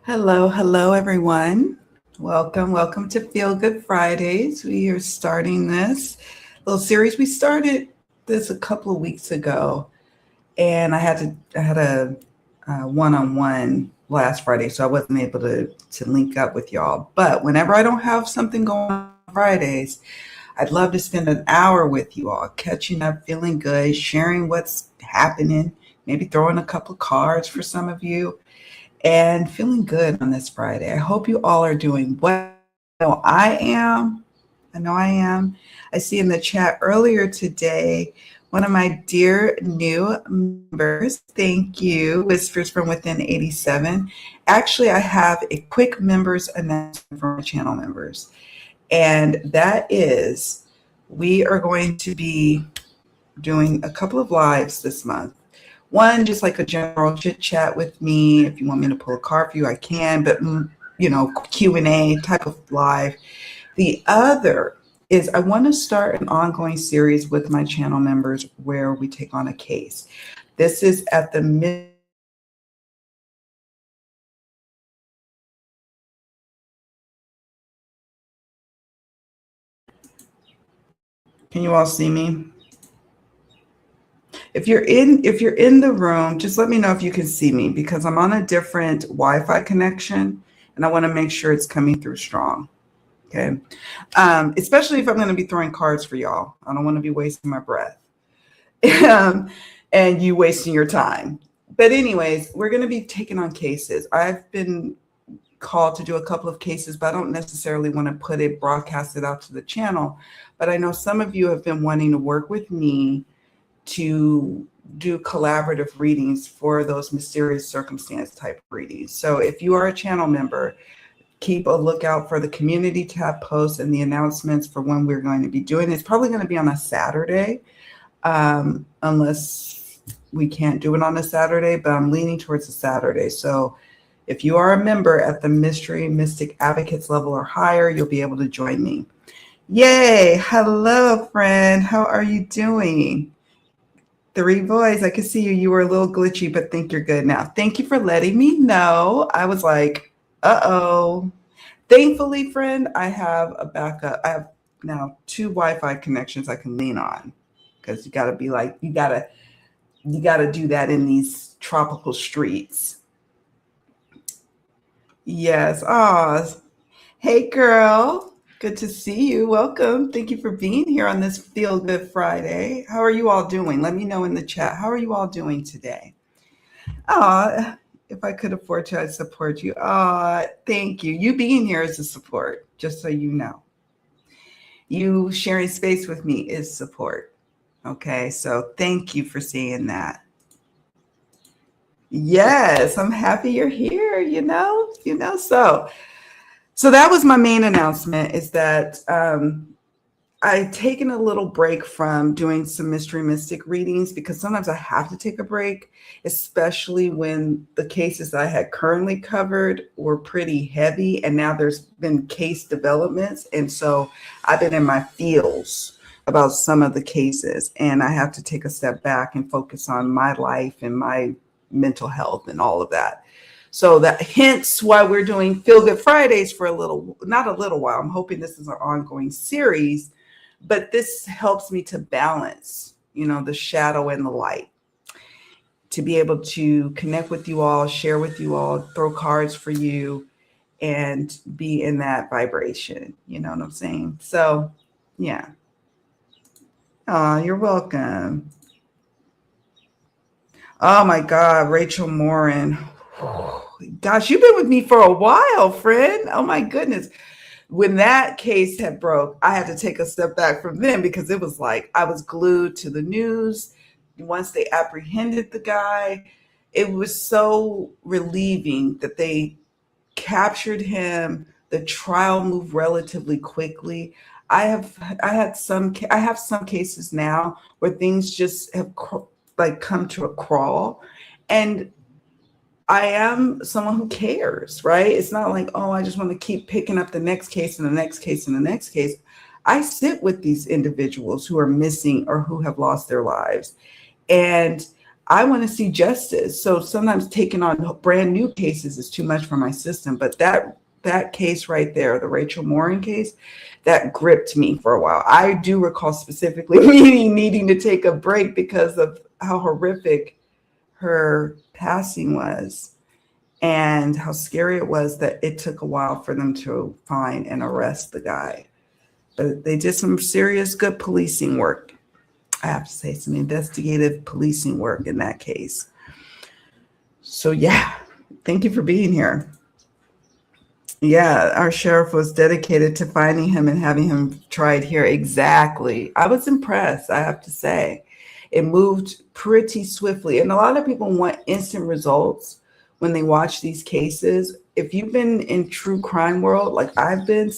Hello, hello, everyone. Welcome to Feel Good Fridays. We are starting this little series. We started this a couple of weeks ago, and I had a one-on-one last Friday, so I wasn't able to link up with y'all. But whenever I don't have something going on Fridays, I'd love to spend an hour with you all, catching up, feeling good, sharing what's happening, maybe throwing a couple of cards for some of you and feeling good on this Friday. I hope you all are doing well. I am. I know I am. I see in the chat earlier today one of my dear new members. Thank you, Whispers from Within 87. Actually, I have a quick members announcement for my channel members, and that is we are going to be doing a couple of lives this month. One, just like a general chit chat with me. If you want me to pull a card for you, I can. But Q&A type of live. The other is I want to start an ongoing series with my channel members where we take on a case. This is at the Can you all see me? If you're in the room, just let me know if you can see me because I'm on a different Wi-Fi connection and I want to make sure it's coming through strong. Okay. Especially if I'm going to be throwing cards for y'all. I don't want to be wasting my breath um, and you wasting your time. But anyways, we're going to be taking on cases. I've been called to do a couple of cases, but I don't necessarily want to put it broadcasted out to the channel. But I know some of you have been wanting to work with me to do collaborative readings for those mysterious circumstance type readings. So if you are a channel member, keep a lookout for the community tab posts and the announcements for when we're going to be doing it. It's probably going to be on a Saturday, unless we can't do it on a Saturday, but I'm leaning towards a Saturday. So if you are a member at the Mystery Mystic Advocates level or higher, you'll be able to join me. Yay. Hello, friend. How are you doing? Three boys. I can see you. You were a little glitchy, but think you're good now. Thank you for letting me know. I was like, uh-oh. Thankfully, friend, I have a backup. I have now two Wi-Fi connections I can lean on because you gotta do that in these tropical streets. Yes. Oh, hey girl. Good to see you. Welcome. Thank you for being here on this Feel Good Friday. How are you all doing? Let me know in the chat. How are you all doing today? Oh, if I could afford to, I'd support you. Oh, thank you. You being here is a support, just so you know. You sharing space with me is support. Okay, so thank you for saying that. Yes, I'm happy you're here, So that was my main announcement is that I've taken a little break from doing some mystery mystic readings because sometimes I have to take a break, especially when the cases that I had currently covered were pretty heavy. And now there's been case developments. And so I've been in my feels about some of the cases. And I have to take a step back and focus on my life and my mental health and all of that. So that hence why we're doing Feel Good Fridays for not a little while. I'm hoping this is an ongoing series, but this helps me to balance, the shadow and the light, to be able to connect with you all, share with you all, throw cards for you, and be in that vibration. You know what I'm saying? So, yeah. Oh, you're welcome. Oh my God, Rachel Morin. Gosh, you've been with me for a while, friend. Oh my goodness. When that case had broke, I had to take a step back from them because it was like I was glued to the news. Once they apprehended the guy, it was so relieving that they captured him. The trial moved relatively quickly. I have some cases now where things just have like come to a crawl, and I am someone who cares, right? It's not like, oh, I just want to keep picking up the next case and the next case and the next case. I sit with these individuals who are missing or who have lost their lives. And I want to see justice. So sometimes taking on brand new cases is too much for my system. But that case right there, the Rachel Morin case, that gripped me for a while. I do recall specifically needing to take a break because of how horrific her passing was and how scary it was that it took a while for them to find and arrest the guy. But they did some serious good policing work. I have to say, some investigative policing work in that case. So yeah, thank you for being here. Yeah, our sheriff was dedicated to finding him and having him tried here. Exactly. I was impressed, I have to say. It moved pretty swiftly. And a lot of people want instant results when they watch these cases. If you've been in true crime world, like I've been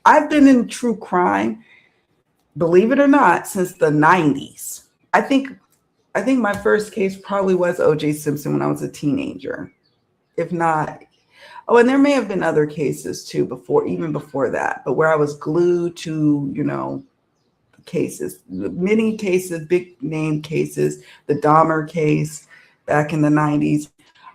I've been in true crime, believe it or not, since the 90s. I think my first case probably was O.J. Simpson when I was a teenager. If not, oh, and there may have been other cases too even before that, but where I was glued to, cases, many cases, big name cases, the Dahmer case back in the 90s.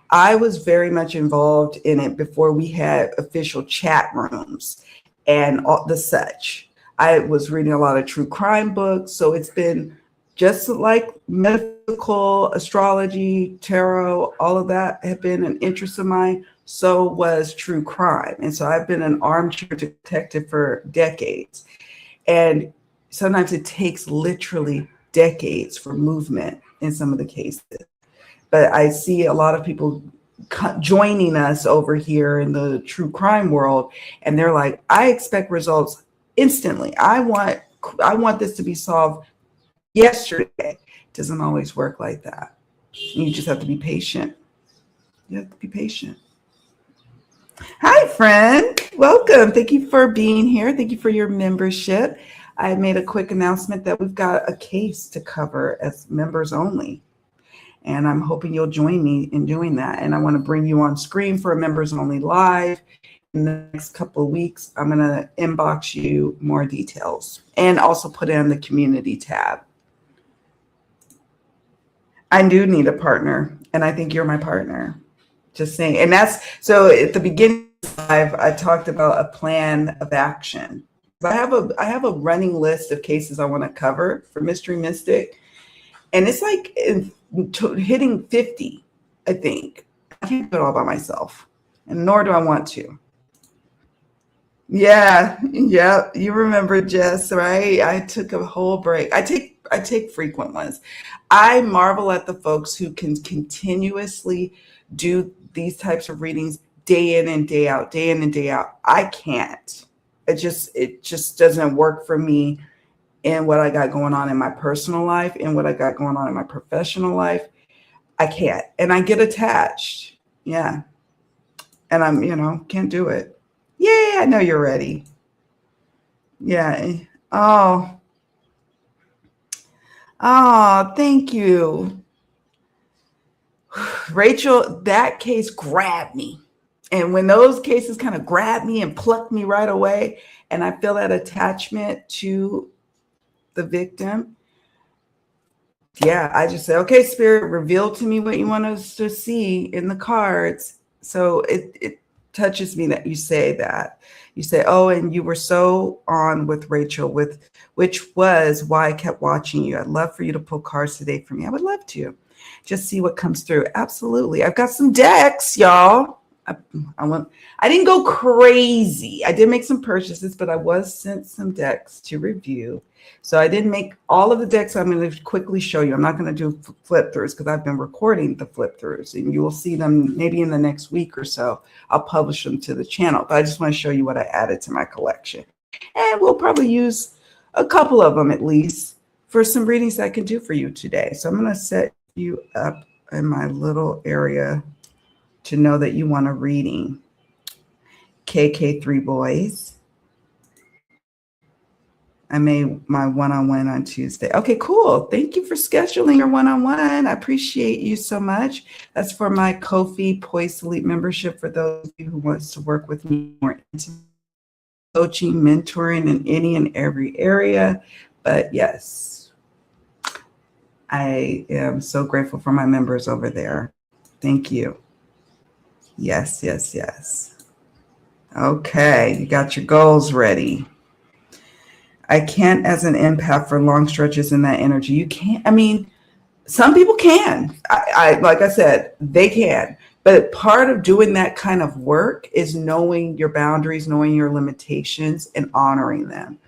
I was very much involved in it before we had official chat rooms and all the such. I was reading a lot of true crime books. So it's been just like metaphysical, astrology, tarot, all of that have been an interest of mine. So was true crime. And so I've been an armchair detective for decades. And sometimes it takes literally decades for movement in some of the cases. But I see a lot of people joining us over here in the true crime world, and they're like, I expect results instantly. I want this to be solved yesterday. It doesn't always work like that. You just have to be patient. You have to be patient. Hi, friend. Welcome. Thank you for being here. Thank you for your membership. I made a quick announcement that we've got a case to cover as members only. And I'm hoping you'll join me in doing that. And I want to bring you on screen for a members only live. In the next couple of weeks, I'm going to inbox you more details and also put in the community tab. I do need a partner, and I think you're my partner. Just saying. And that's so at the beginning of live, I talked about a plan of action. I have a running list of cases I want to cover for Mystery Mystic. And it's like hitting 50, I think. I can't do it all by myself, and nor do I want to. Yeah, you remember Jess, right? I took a whole break. I take frequent ones. I marvel at the folks who can continuously do these types of readings day in and day out, day in and day out. I can't. It just doesn't work for me in what I got going on in my personal life and what I got going on in my professional life. I can't. And I get attached. Yeah. And I'm, can't do it. Yeah, I know you're ready. Yeah. Oh, thank you. Rachel, that case grabbed me. And when those cases kind of grab me and pluck me right away, and I feel that attachment to the victim, yeah, I just say, okay, Spirit, reveal to me what you want us to see in the cards. So it touches me that you say that. You say, oh, and you were so on with Rachel, which was why I kept watching you. I'd love for you to pull cards today for me. I would love to just see what comes through. Absolutely. I've got some decks, y'all. I didn't go crazy. I did make some purchases, but I was sent some decks to review. So I didn't make all of the decks. I'm going to quickly show you. I'm not going to do flip throughs because I've been recording the flip throughs, and you will see them maybe in the next week or so. I'll publish them to the channel, but I just want to show you what I added to my collection. And we'll probably use a couple of them at least for some readings I can do for you today. So I'm going to set you up in my little area to know that you want a reading. KK3 boys. I made my one-on-one on Tuesday. Okay, cool. Thank you for scheduling your one-on-one. I appreciate you so much. That's for my Ko-fi Poised Elite membership for those of you who wants to work with me more intimate coaching, mentoring in any and every area. But yes. I am so grateful for my members over there. Thank you. Yes, yes, yes. Okay, you got your goals ready. I can't as an empath for long stretches in that energy. You can't, I mean, some people can. I like I said, they can. But part of doing that kind of work is knowing your boundaries, knowing your limitations, and honoring them.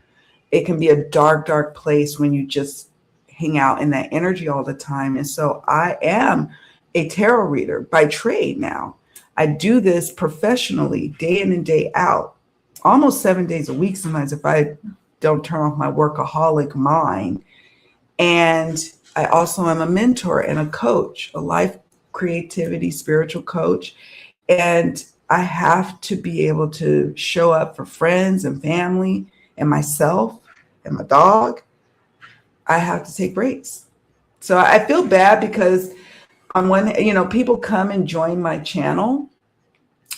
It can be a dark, dark place when you just hang out in that energy all the time. And so I am a tarot reader by trade now. I do this professionally, day in and day out, almost 7 days a week sometimes if I don't turn off my workaholic mind. And I also am a mentor and a coach, a life creativity spiritual coach. And I have to be able to show up for friends and family and myself and my dog. I have to take breaks. So I feel bad because on one, people come and join my channel.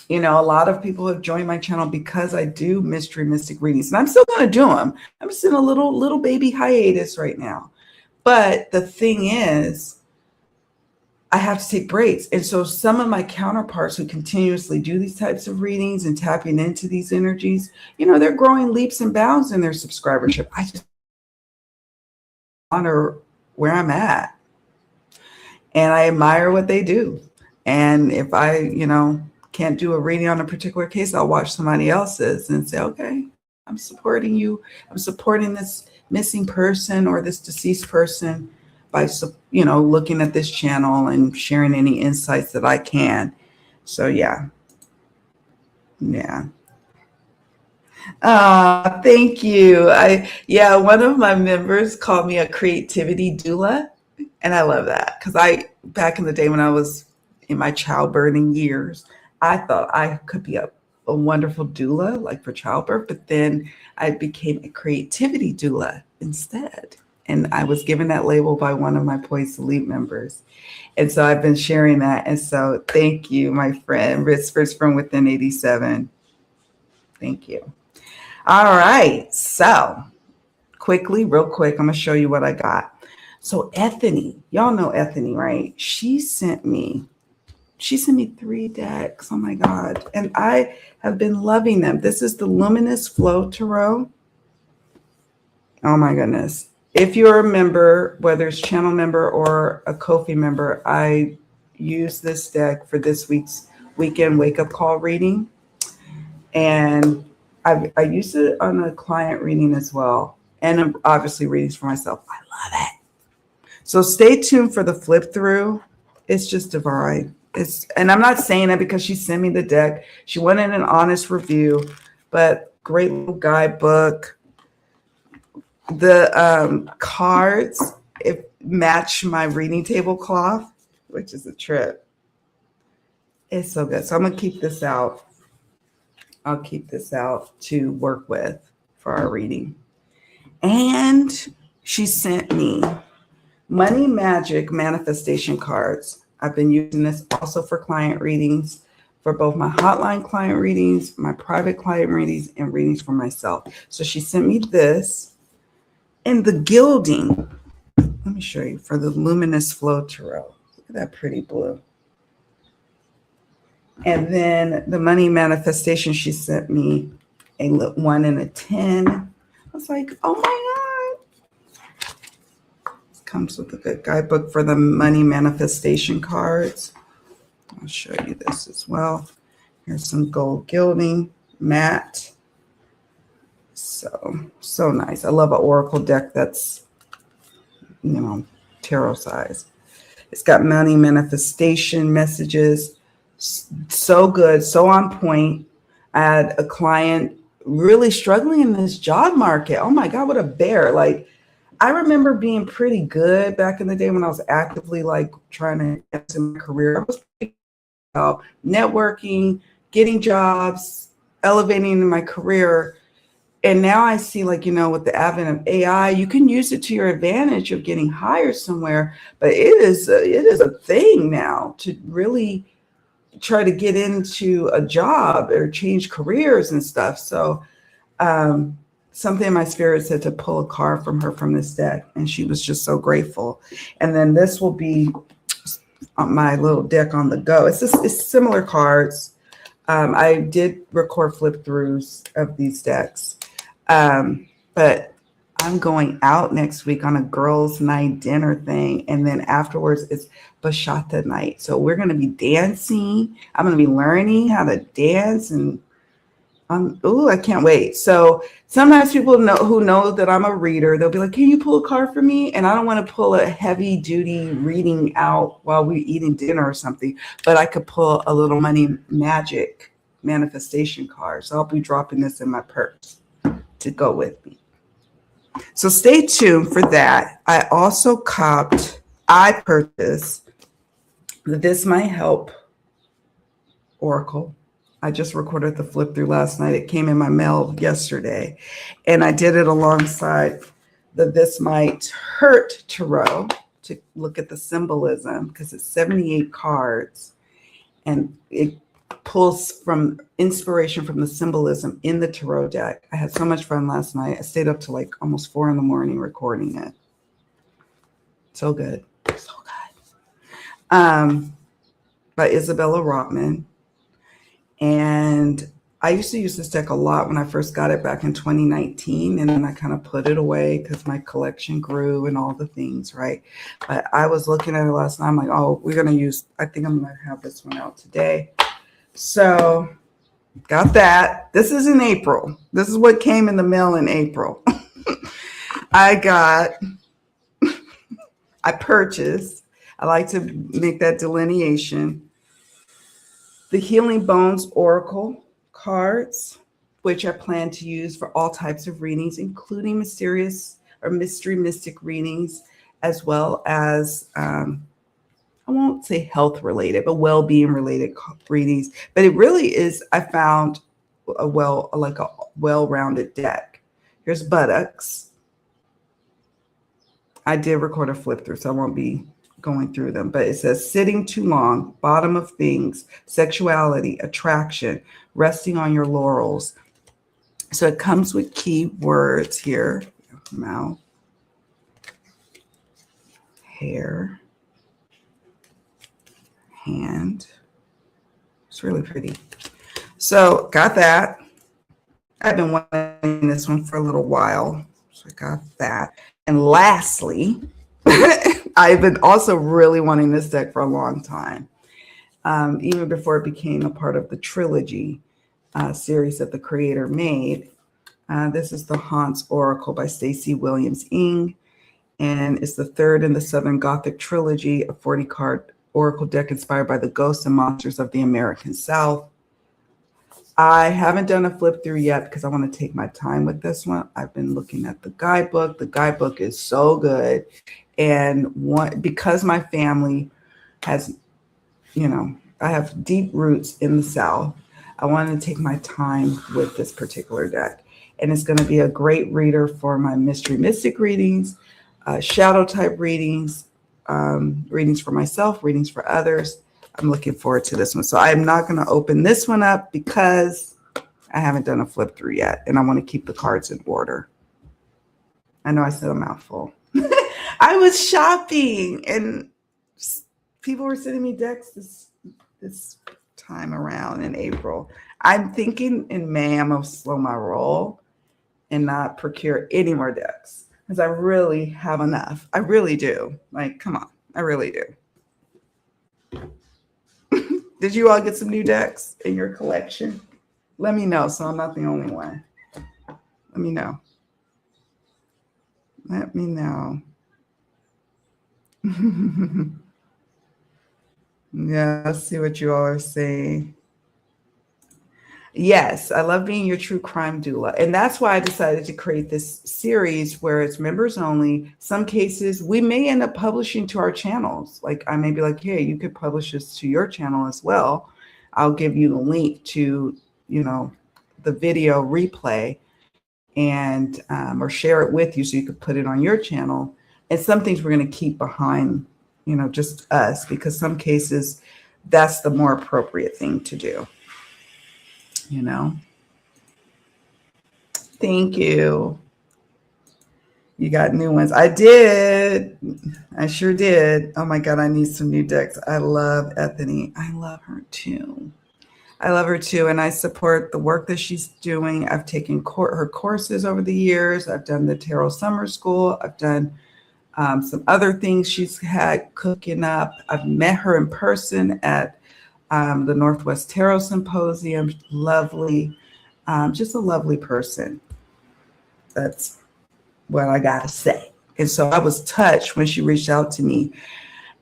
A lot of people have joined my channel because I do mystery mystic readings, and I'm still going to do them. I'm just in a little baby hiatus right now. But the thing is, I have to take breaks. And so some of my counterparts who continuously do these types of readings and tapping into these energies, they're growing leaps and bounds in their subscribership. I just honor where I'm at. And I admire what they do. And if I, can't do a reading on a particular case, I'll watch somebody else's and say, okay, I'm supporting you. I'm supporting this missing person or this deceased person by, looking at this channel and sharing any insights that I can. So yeah. Thank you. One of my members called me a creativity doula. And I love that because back in the day when I was in my childbirthing years, I thought I could be a wonderful doula, like for childbirth, but then I became a creativity doula instead. And I was given that label by one of my Poised Elite members. And so I've been sharing that. And so thank you, my friend, Whispers from Within 87. Thank you. All right. So real quick, I'm going to show you what I got. So Ethany, y'all know Ethany, right? She sent me 3 decks. Oh my God. And I have been loving them. This is the Luminous Flow Tarot. Oh my goodness. If you're a member, whether it's channel member or a Ko-fi member, I use this deck for this week's weekend wake-up call reading. And I use it on a client reading as well. And obviously readings for myself. I love it. So stay tuned for the flip through. It's just divine. And I'm not saying that because she sent me the deck. She wanted an honest review, but great little guidebook. The cards match my reading tablecloth, which is a trip. It's so good. So I'm going to keep this out. I'll keep this out to work with for our reading. And she sent me Money Magic manifestation cards. I've been using this also for client readings, for both my hotline client readings, my private client readings, and readings for myself. So she sent me this and the gilding. Let me show you for the Luminous Flow Tarot. Look at that pretty blue. And then the money manifestation, she sent me a 1 and a 10. I was like, oh my God. It comes with a good guidebook for the money manifestation cards. I'll show you this as well. Here's some gold gilding, matte. So nice. I love an oracle deck that's, tarot size. It's got money manifestation messages. So good, so on point. I had a client really struggling in this job market. Oh my God, what a bear. Like, I remember being pretty good back in the day when I was actively trying to get in my career. I was networking, getting jobs, elevating in my career. And now I see with the advent of AI, you can use it to your advantage of getting hired somewhere. But it is a thing now to really try to get into a job or change careers and stuff. So something in my spirit said to pull a card from her from this deck, and she was just so grateful. And then this will be on my little deck on the go. It's similar cards. I did record flip throughs of these decks, but I'm going out next week on a girls' night dinner thing, and then afterwards it's bachata night. So we're going to be dancing. I'm going to be learning how to dance, and I can't wait. So sometimes people who know that I'm a reader, they'll be like, "Can you pull a card for me?" And I don't want to pull a heavy duty reading out while we're eating dinner or something, but I could pull a little money magic manifestation card. So I'll be dropping this in my purse to go with me. So stay tuned for that. I purchased the This Might Help Oracle. I just recorded the flip through last night. It came in my mail yesterday, and I did it alongside the This Might Hurt Tarot to look at the symbolism, because it's 78 cards, and it pulls from inspiration from the symbolism in the tarot deck. I had so much fun last night. I stayed up to like almost 4 a.m. recording it. So good. So good. By Isabella Rotman. And I used to use this deck a lot when I first got it back in 2019. And then I kind of put it away because my collection grew and all the things, right? But I was looking at it last night. I'm like, oh, I think I'm going to have this one out today. So got that. This is in April. This is what came in the mail in April. I purchased, I like to make that delineation, the Healing Bones Oracle cards, which I plan to use for all types of readings, including mysterious or mystery mystic readings, as well as, I won't say health related, but well-being related readings. But it really is, I found a well-rounded deck. Here's buttocks. I did record a flip through, so I won't be going through them, but it says sitting too long, bottom of things, sexuality, attraction, resting on your laurels. So it comes with key words here: mouth, hair, hand. It's really pretty. So got that. I've been wanting this one for a little while, so I got that. And lastly, I've been also really wanting this deck for a long time, even before it became a part of the trilogy series that the creator made. This is the Haunts Oracle by Stacey Williams Ng, and it's the third in the Southern Gothic trilogy, a 40-card Oracle deck inspired by the ghosts and monsters of the American South. I haven't done a flip through yet because I want to take my time with this one. I've been looking at the guidebook. The guidebook is so good. And because my family has, I have deep roots in the South, I wanted to take my time with this particular deck. And it's going to be a great reader for my mystery mystic readings, shadow type readings, readings for myself, readings for others. I'm looking forward to this one. So I'm not going to open this one up because I haven't done a flip through yet, and I want to keep the cards in order. I know I said a mouthful. I was shopping, and people were sending me decks this time around in April. I'm thinking in May I'm going to slow my roll and not procure any more decks because I really have enough. I really do. Like, come on. I really do. Did you all get some new decks in your collection? Let me know so I'm not the only one. Let me know. Let me know. Yeah, let's see what you all are saying. Yes, I love being your true crime doula. And that's why I decided to create this series where it's members only. Some cases we may end up publishing to our channels. Like I may be like, hey, you could publish this to your channel as well. I'll give you the link to, the video replay and or share it with you so you could put it on your channel. And some things we're going to keep behind, just us, because some cases that's the more appropriate thing to do. Thank you. You got new ones. I did. I sure did. Oh my God, I need some new decks. I love Ethany. I love her too. I love her too. And I support the work that she's doing. I've taken her courses over the years. I've done the Tarot Summer School. I've done some other things she's had cooking up. I've met her in person at the Northwest Tarot Symposium. Lovely. Just a lovely person. That's what I gotta say. And so I was touched when she reached out to me.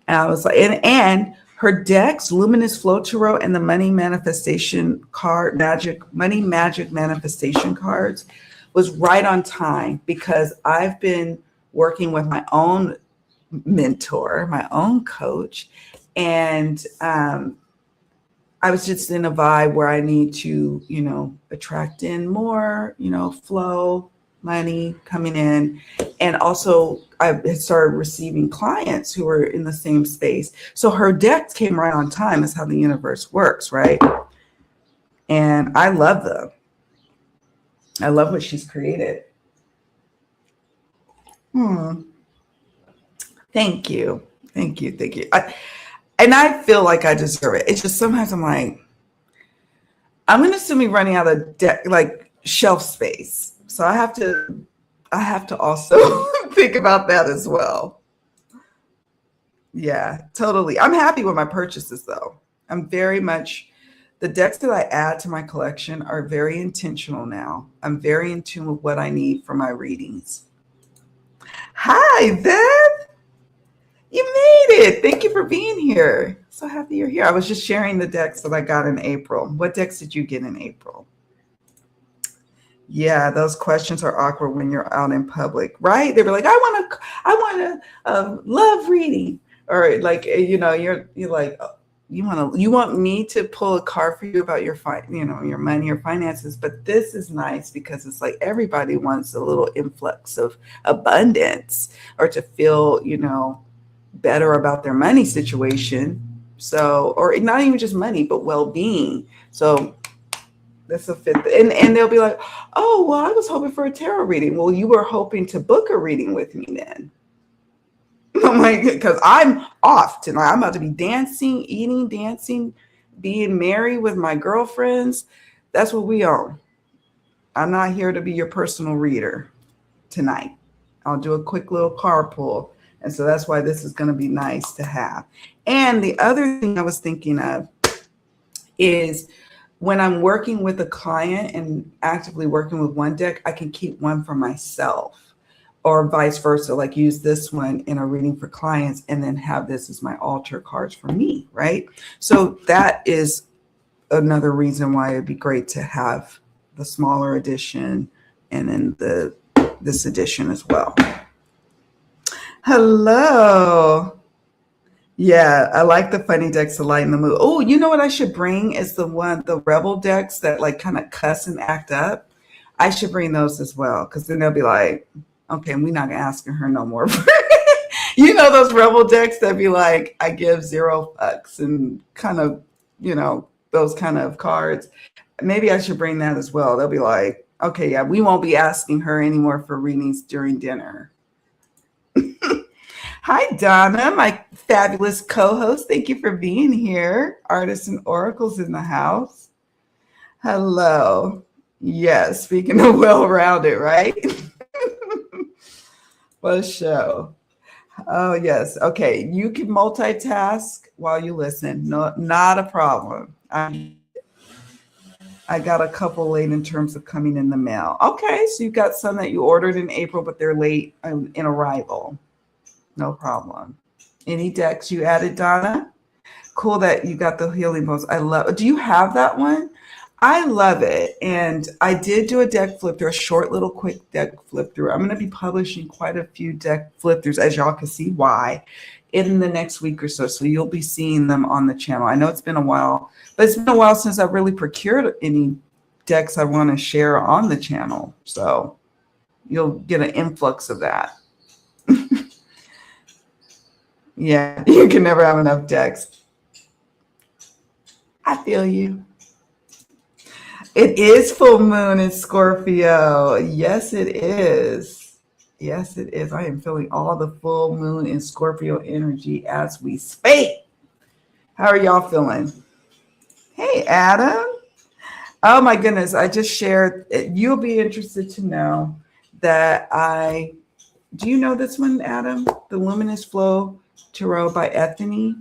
And I was like, and her decks, Luminous Flow Tarot and the Money Manifestation card, Money Magic Manifestation cards, was right on time because I've been working with my own mentor, my own coach, and I was just in a vibe where I need to, attract in more, flow, money coming in. And also I had started receiving clients who were in the same space. So her decks came right on time. Is how the universe works, right? And I love them. I love what she's created. Thank you. Thank you. Thank you. And I feel like I deserve it. It's just sometimes I'm like, I'm going to assume me running out of shelf space. So I have to also think about that as well. Yeah, totally. I'm happy with my purchases though. I'm very much, the decks that I add to my collection are very intentional now. I'm very in tune with what I need for my readings. Hi, Beth. You made it. Thank you for being here. So happy you're here. I was just sharing the decks that I got in April. What decks did you get in April? Yeah, those questions are awkward when you're out in public, right? They were like, I want to love reading, or like, you're like, you want me to pull a card for you about your your money or finances. But this is nice because it's like everybody wants a little influx of abundance or to feel, better about their money situation. So, or not even just money, but well-being. So this will fit. And they'll be like, oh, well, I was hoping for a tarot reading. Well, you were hoping to book a reading with me then. I'm like, because I'm off tonight. I'm about to be dancing, eating, dancing, being merry with my girlfriends. That's what we own. I'm not here to be your personal reader tonight. I'll do a quick little card pull. And so that's why this is going to be nice to have. And the other thing I was thinking of is when I'm working with a client and actively working with one deck, I can keep one for myself or vice versa, like use this one in a reading for clients and then have this as my altar cards for me, right? So that is another reason why it'd be great to have the smaller edition and then this edition as well. Hello. Yeah, I like the funny decks to lighten the mood. Oh, you know what I should bring is the rebel decks that like kind of cuss and act up. I should bring those as well because then they'll be like, okay, we're not asking her no more. Those rebel decks that be like, I give 0 fucks and kind of, those kind of cards. Maybe I should bring that as well. They'll be like, okay, yeah, we won't be asking her anymore for readings during dinner. Hi, Donna, my fabulous co-host. Thank you for being here. Artists and Oracles in the house. Hello. Yes, speaking of well-rounded, right? What a show. Oh, yes. Okay, you can multitask while you listen. No, not a problem. I got a couple late in terms of coming in the mail. Okay, so you've got some that you ordered in April, but they're late in arrival. No problem. Any decks you added, Donna? Cool that you got the healing bones. I love it. Do you have that one? I love it. And I did do a deck flip through, a short little quick deck flip through. I'm going to be publishing quite a few deck flip throughs, as y'all can see why, in the next week or so. So you'll be seeing them on the channel. I know it's been a while, but it's been a while since I've really procured any decks I want to share on the channel. So you'll get an influx of that. Yeah, you can never have enough decks. I feel you. It is full moon in Scorpio. Yes, it is. Yes, it is. I am feeling all the full moon in Scorpio energy as we speak. How are y'all feeling? Hey, Adam. Oh my goodness. I just shared. You'll be interested to know that do you know this one, Adam? The Luminous Flow Tarot by Ethany.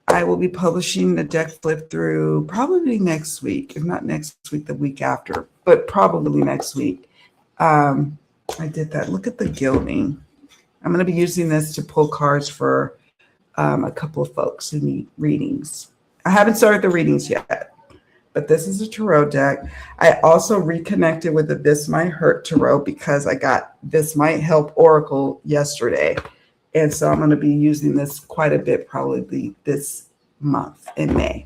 I will be publishing the deck flip through probably next week, if not next week, the week after, but probably next week. I did that. Look at the gilding. I'm going to be using this to pull cards for a couple of folks who need readings. I haven't started the readings yet, but this is a tarot deck. I also reconnected with the This Might Hurt Tarot because I got This Might Help Oracle yesterday. And so I'm going to be using this quite a bit, probably this month in May.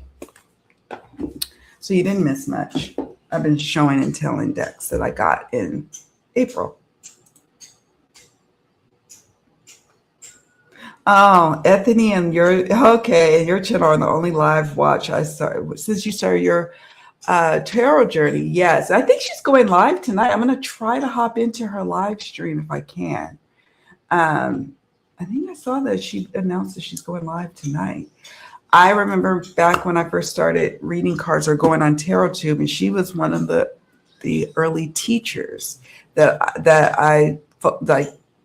So you didn't miss much. I've been showing and telling decks that I got in April. Oh, Ethany and your channel are the only live watch I started since you started your tarot journey. Yes, I think she's going live tonight. I'm going to try to hop into her live stream if I can. I think I saw that she announced that she's going live tonight. I remember back when I first started reading cards or going on TarotTube, and she was one of the early teachers that I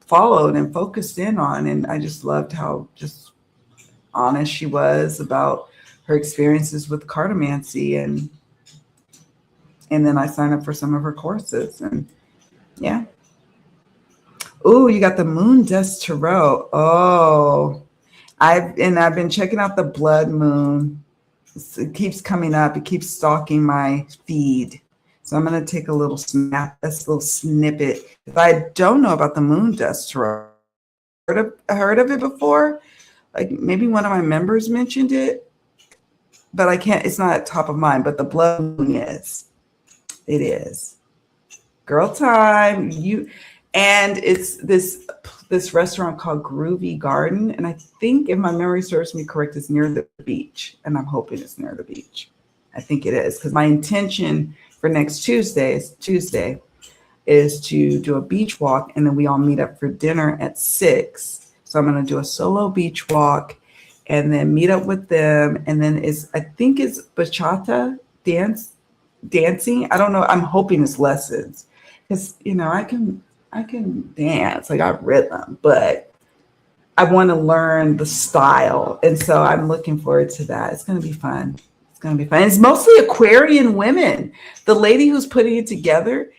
followed and focused in on, and I just loved how just honest she was about her experiences with cartomancy, and then I signed up for some of her courses, and yeah. Oh, you got the Moon Dust Tarot. Oh, I've been checking out the Blood Moon. It keeps coming up. It keeps stalking my feed. So I'm going to take a little snippet. If I don't know about the Moon Dust Tarot, heard of it before. Like maybe one of my members mentioned it, but I can't. It's not top of mind. But the Blood Moon is. It is. Girl time. And it's this restaurant called Groovy Garden. And I think, if my memory serves me correct, it's near the beach. And I'm hoping it's near the beach. I think it is. Because my intention for next Tuesday is to do a beach walk. And then we all meet up for dinner at 6. So I'm going to do a solo beach walk and then meet up with them. And then I think it's bachata dancing. I don't know. I'm hoping it's lessons. Because, I can dance, I got rhythm, but I want to learn the style. And so I'm looking forward to that. It's going to be fun. It's mostly Aquarian women. The lady who's putting it together,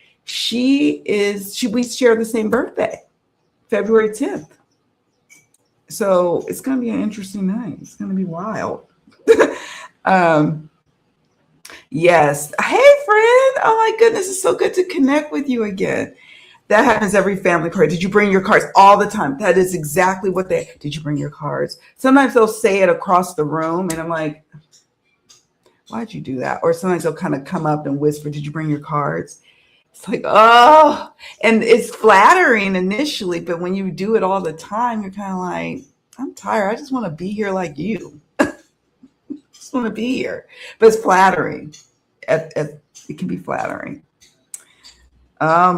we share the same birthday, February 10th. So it's going to be an interesting night. It's going to be wild. Yes. Hey, friend. Oh my goodness. It's so good to connect with you again. That happens every family prayer. Did you bring your cards? All the time. That is exactly what did you bring your cards? Sometimes they'll say it across the room and I'm like, why'd you do that? Or sometimes they'll kind of come up and whisper, did you bring your cards? It's like, oh, and it's flattering initially, but when you do it all the time, you're kind of like, I'm tired. I just want to be here like you. Just want to be here. But it's flattering. It can be flattering. Oh,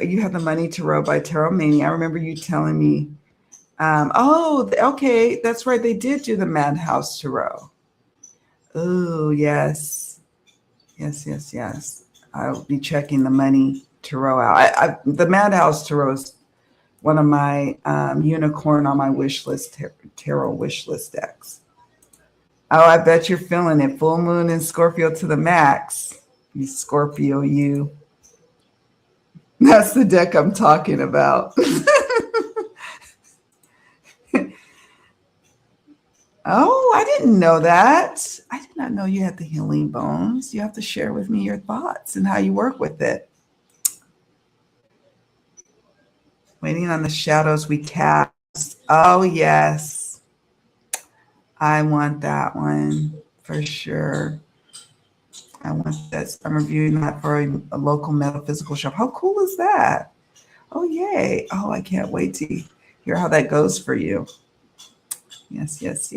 you have the Money Tarot by Tarot Mania. I remember you telling me. Okay, that's right. They did do the Madhouse Tarot. Oh, yes. Yes. I'll be checking the Money Tarot out. The Madhouse Tarot is one of my unicorn on my wish list, tarot wish list decks. Oh, I bet you're feeling it. Full moon in Scorpio to the max. You Scorpio, you. That's the deck I'm talking about. Oh, I didn't know that. I did not know you had the healing bones. You have to share with me your thoughts and how you work with it. Waiting on the shadows we cast. Oh, yes. I want that one for sure. I want that. I'm reviewing that for a local metaphysical shop. How cool is that? Oh, yay. Oh, I can't wait to hear how that goes for you. Yes.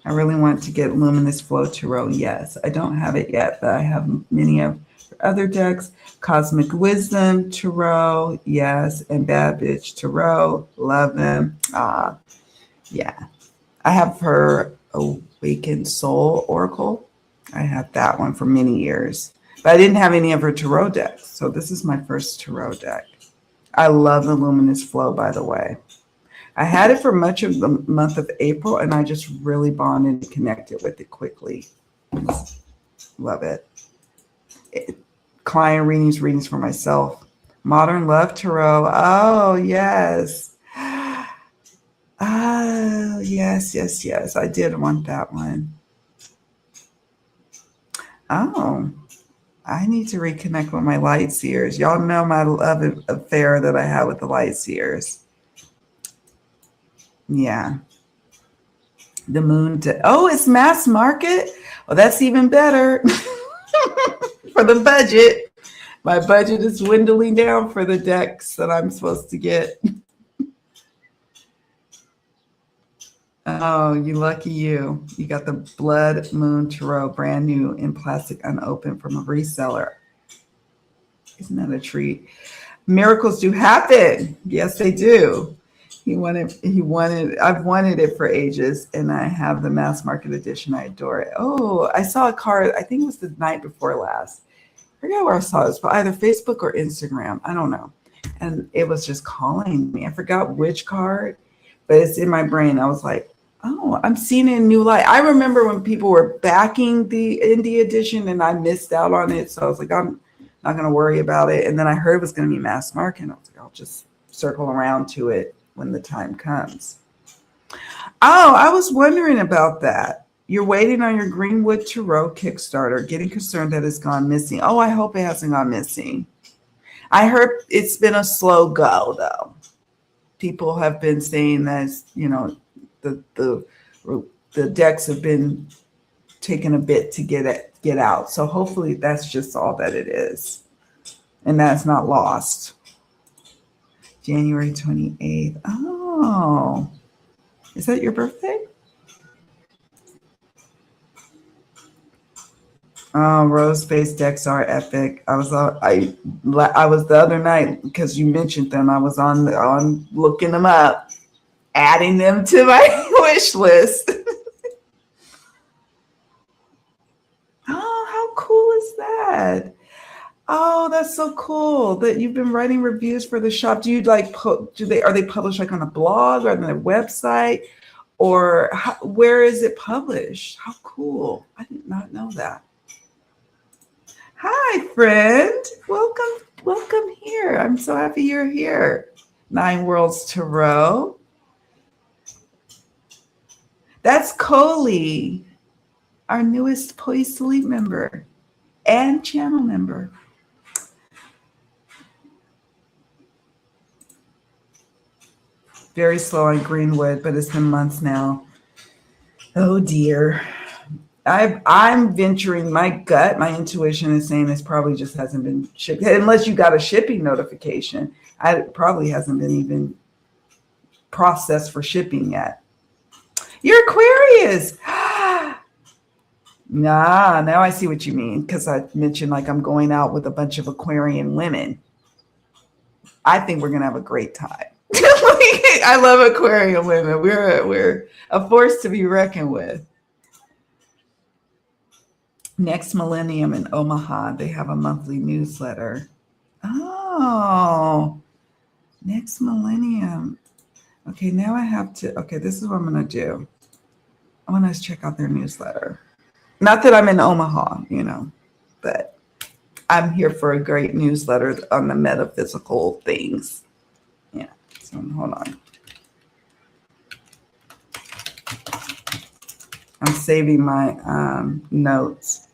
I really want to get Luminous Flow Tarot. Yes, I don't have it yet, but I have many of other decks. Cosmic Wisdom Tarot, yes, and Bad Bitch Tarot. Love them. Yeah. I have her Awakened Soul Oracle. I had that one for many years, but I didn't have any of her tarot decks. So this is my first tarot deck. I love the Luminous Flow, by the way. I had it for much of the month of April, and I just really bonded and connected with it quickly. Love it. Client readings for myself. Modern Love Tarot. Oh, yes. Oh, yes. I did want that one. Oh, I need to reconnect with my light seers. Y'all know my love affair that I have with the light seers. Yeah. The moon. Oh, it's mass market. Well, that's even better for the budget. My budget is dwindling down for the decks that I'm supposed to get. Oh, you lucky you. You got the Blood Moon Tarot, brand new in plastic, unopened from a reseller. Isn't that a treat? Miracles do happen. Yes, they do. I've wanted it for ages, and I have the mass market edition. I adore it. Oh, I saw a card. I think it was the night before last. I forget where I saw this, but either Facebook or Instagram. I don't know. And it was just calling me. I forgot which card, but it's in my brain. I was like, oh, I'm seeing it in new light. I remember when people were backing the indie edition, and I missed out on it. So I was like, I'm not going to worry about it. And then I heard it was going to be mass market. And I was like, I'll just circle around to it when the time comes. Oh, I was wondering about that. You're waiting on your Greenwood Tarot Kickstarter, getting concerned that it's gone missing. Oh, I hope it hasn't gone missing. I heard it's been a slow go, though. People have been saying that, the decks have been taking a bit to get out. So hopefully that's just all that it is. And that's not lost. January 28th. Oh, is that your birthday? Oh, rose face decks are epic. I was the other night, because you mentioned them. I was on looking them up, adding them to my wish list. Oh, how cool is that? Oh, that's so cool that you've been writing reviews for the shop. Do you are they published like on a blog or on their website, or where is it published? How cool. I did not know that. Hi, friend. Welcome here. I'm so happy you're here. Nine Worlds Tarot. That's Coley, our newest Poised Sleep member and channel member. Very slow on Greenwood, but it's been months now. Oh dear. I'm venturing, my gut, my intuition is saying this probably just hasn't been shipped. Unless you got a shipping notification, it probably hasn't been even processed for shipping yet. You're Aquarius. Nah, now I see what you mean, because I mentioned like I'm going out with a bunch of Aquarian women. I think we're going to have a great time. I love Aquarian women. We're a force to be reckoned with. Next Millennium in Omaha, they have a monthly newsletter. Oh, Next Millennium. Okay, now I have to, this is what I'm going to do. I want to check out their newsletter. Not that I'm in Omaha, but I'm here for a great newsletter on the metaphysical things. Yeah, so hold on. I'm saving my notes.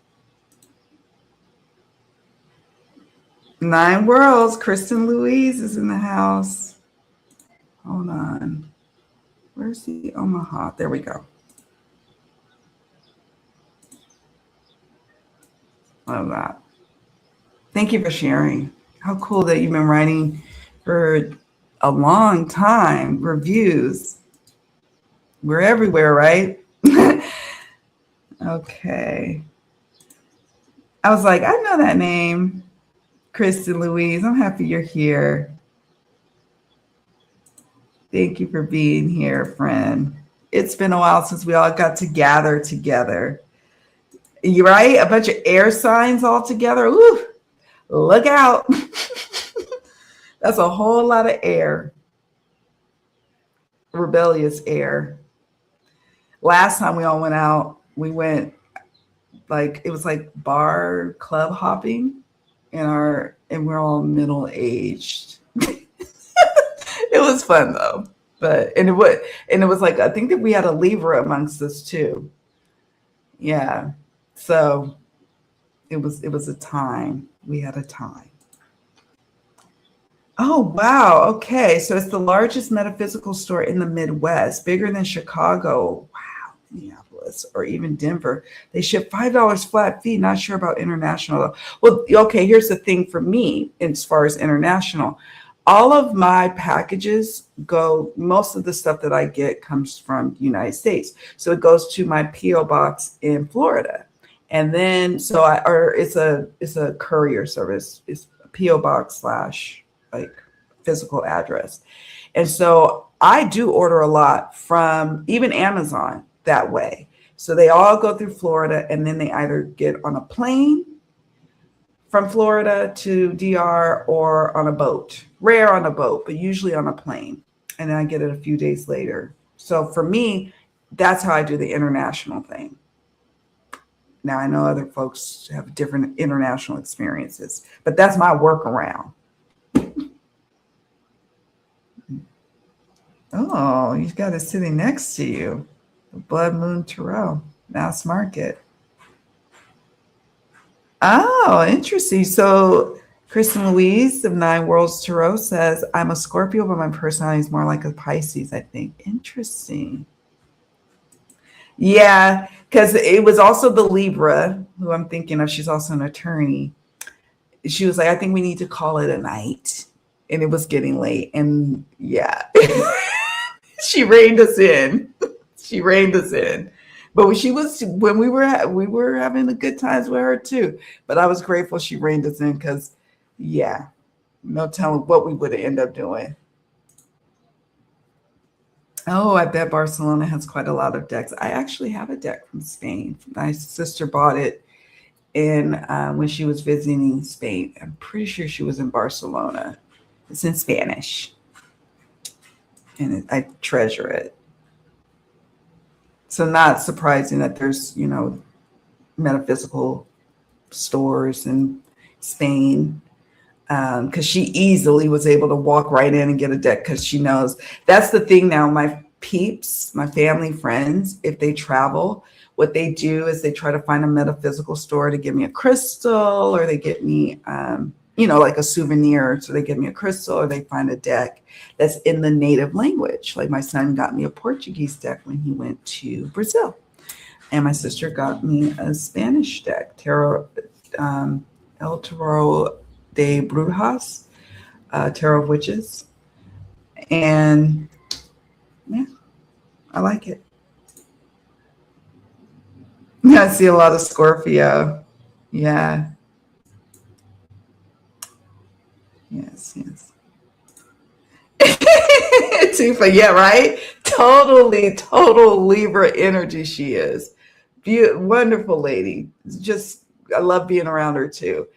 Nine Worlds, Kristen Louise is in the house. Hold on. Where's the Omaha? There we go. Love that. Thank you for sharing. How cool that you've been writing for a long time. Reviews. We're everywhere, right? Okay. I was like, I know that name. Kristen Louise, I'm happy you're here. Thank you for being here, friend. It's been a while since we all got to gather together. You're right, a bunch of air signs all together. Ooh, look out. That's a whole lot of air, rebellious air. Last time we all went out, we went like it was like bar club hopping and we're all middle aged. It was fun though. But it was like I think that we had a Libra amongst us too. Yeah. So it was a time. We had a time. Oh wow. Okay. So it's the largest metaphysical store in the Midwest, bigger than Chicago. Wow. Minneapolis or even Denver. They ship $5 flat fee. Not sure about international though. Well, okay, here's the thing for me as far as international. All of my packages go, most of the stuff that I get comes from the United States. So it goes to my P.O. box in Florida. And then or it's a courier service. It's a P.O. box slash like physical address. And so I do order a lot from even Amazon that way. So they all go through Florida and then they either get on a plane from Florida to DR or on a boat. Rare on a boat, but usually on a plane. And then I get it a few days later. So for me, that's how I do the international thing. Now I know other folks have different international experiences, but that's my workaround. Oh, you've got it sitting next to you. The Blood Moon Tarot, mass market. Oh, interesting. So Kristen Louise of Nine Worlds Tarot says, I'm a Scorpio, but my personality is more like a Pisces, I think. Interesting. Yeah, because it was also the Libra, who I'm thinking of. She's also an attorney. She was like, I think we need to call it a night. And it was getting late. And yeah, she reined us in. She reined us in. But she was when we were having a good times with her too. But I was grateful she reined us in because, yeah, no telling what we would have ended up doing. Oh, I bet Barcelona has quite a lot of decks. I actually have a deck from Spain. My sister bought it in when she was visiting Spain. I'm pretty sure she was in Barcelona. It's in Spanish, and I treasure it. So not surprising that there's metaphysical stores in Spain because she easily was able to walk right in and get a deck because she knows that's the thing now. My peeps, my family, friends, if they travel, what they do is they try to find a metaphysical store to give me a crystal or they get me, like a souvenir. So they give me a crystal or they find a deck that's in the native language. Like my son got me a Portuguese deck when he went to Brazil. And my sister got me a Spanish deck, Tarot, El Tarot de Brujas, Tarot of Witches. And yeah, I like it. Yeah, I see a lot of Scorpio. Yeah. Yes, yes. Tifa, yeah, right? Totally, total Libra energy she is. Wonderful lady. Just, I love being around her too.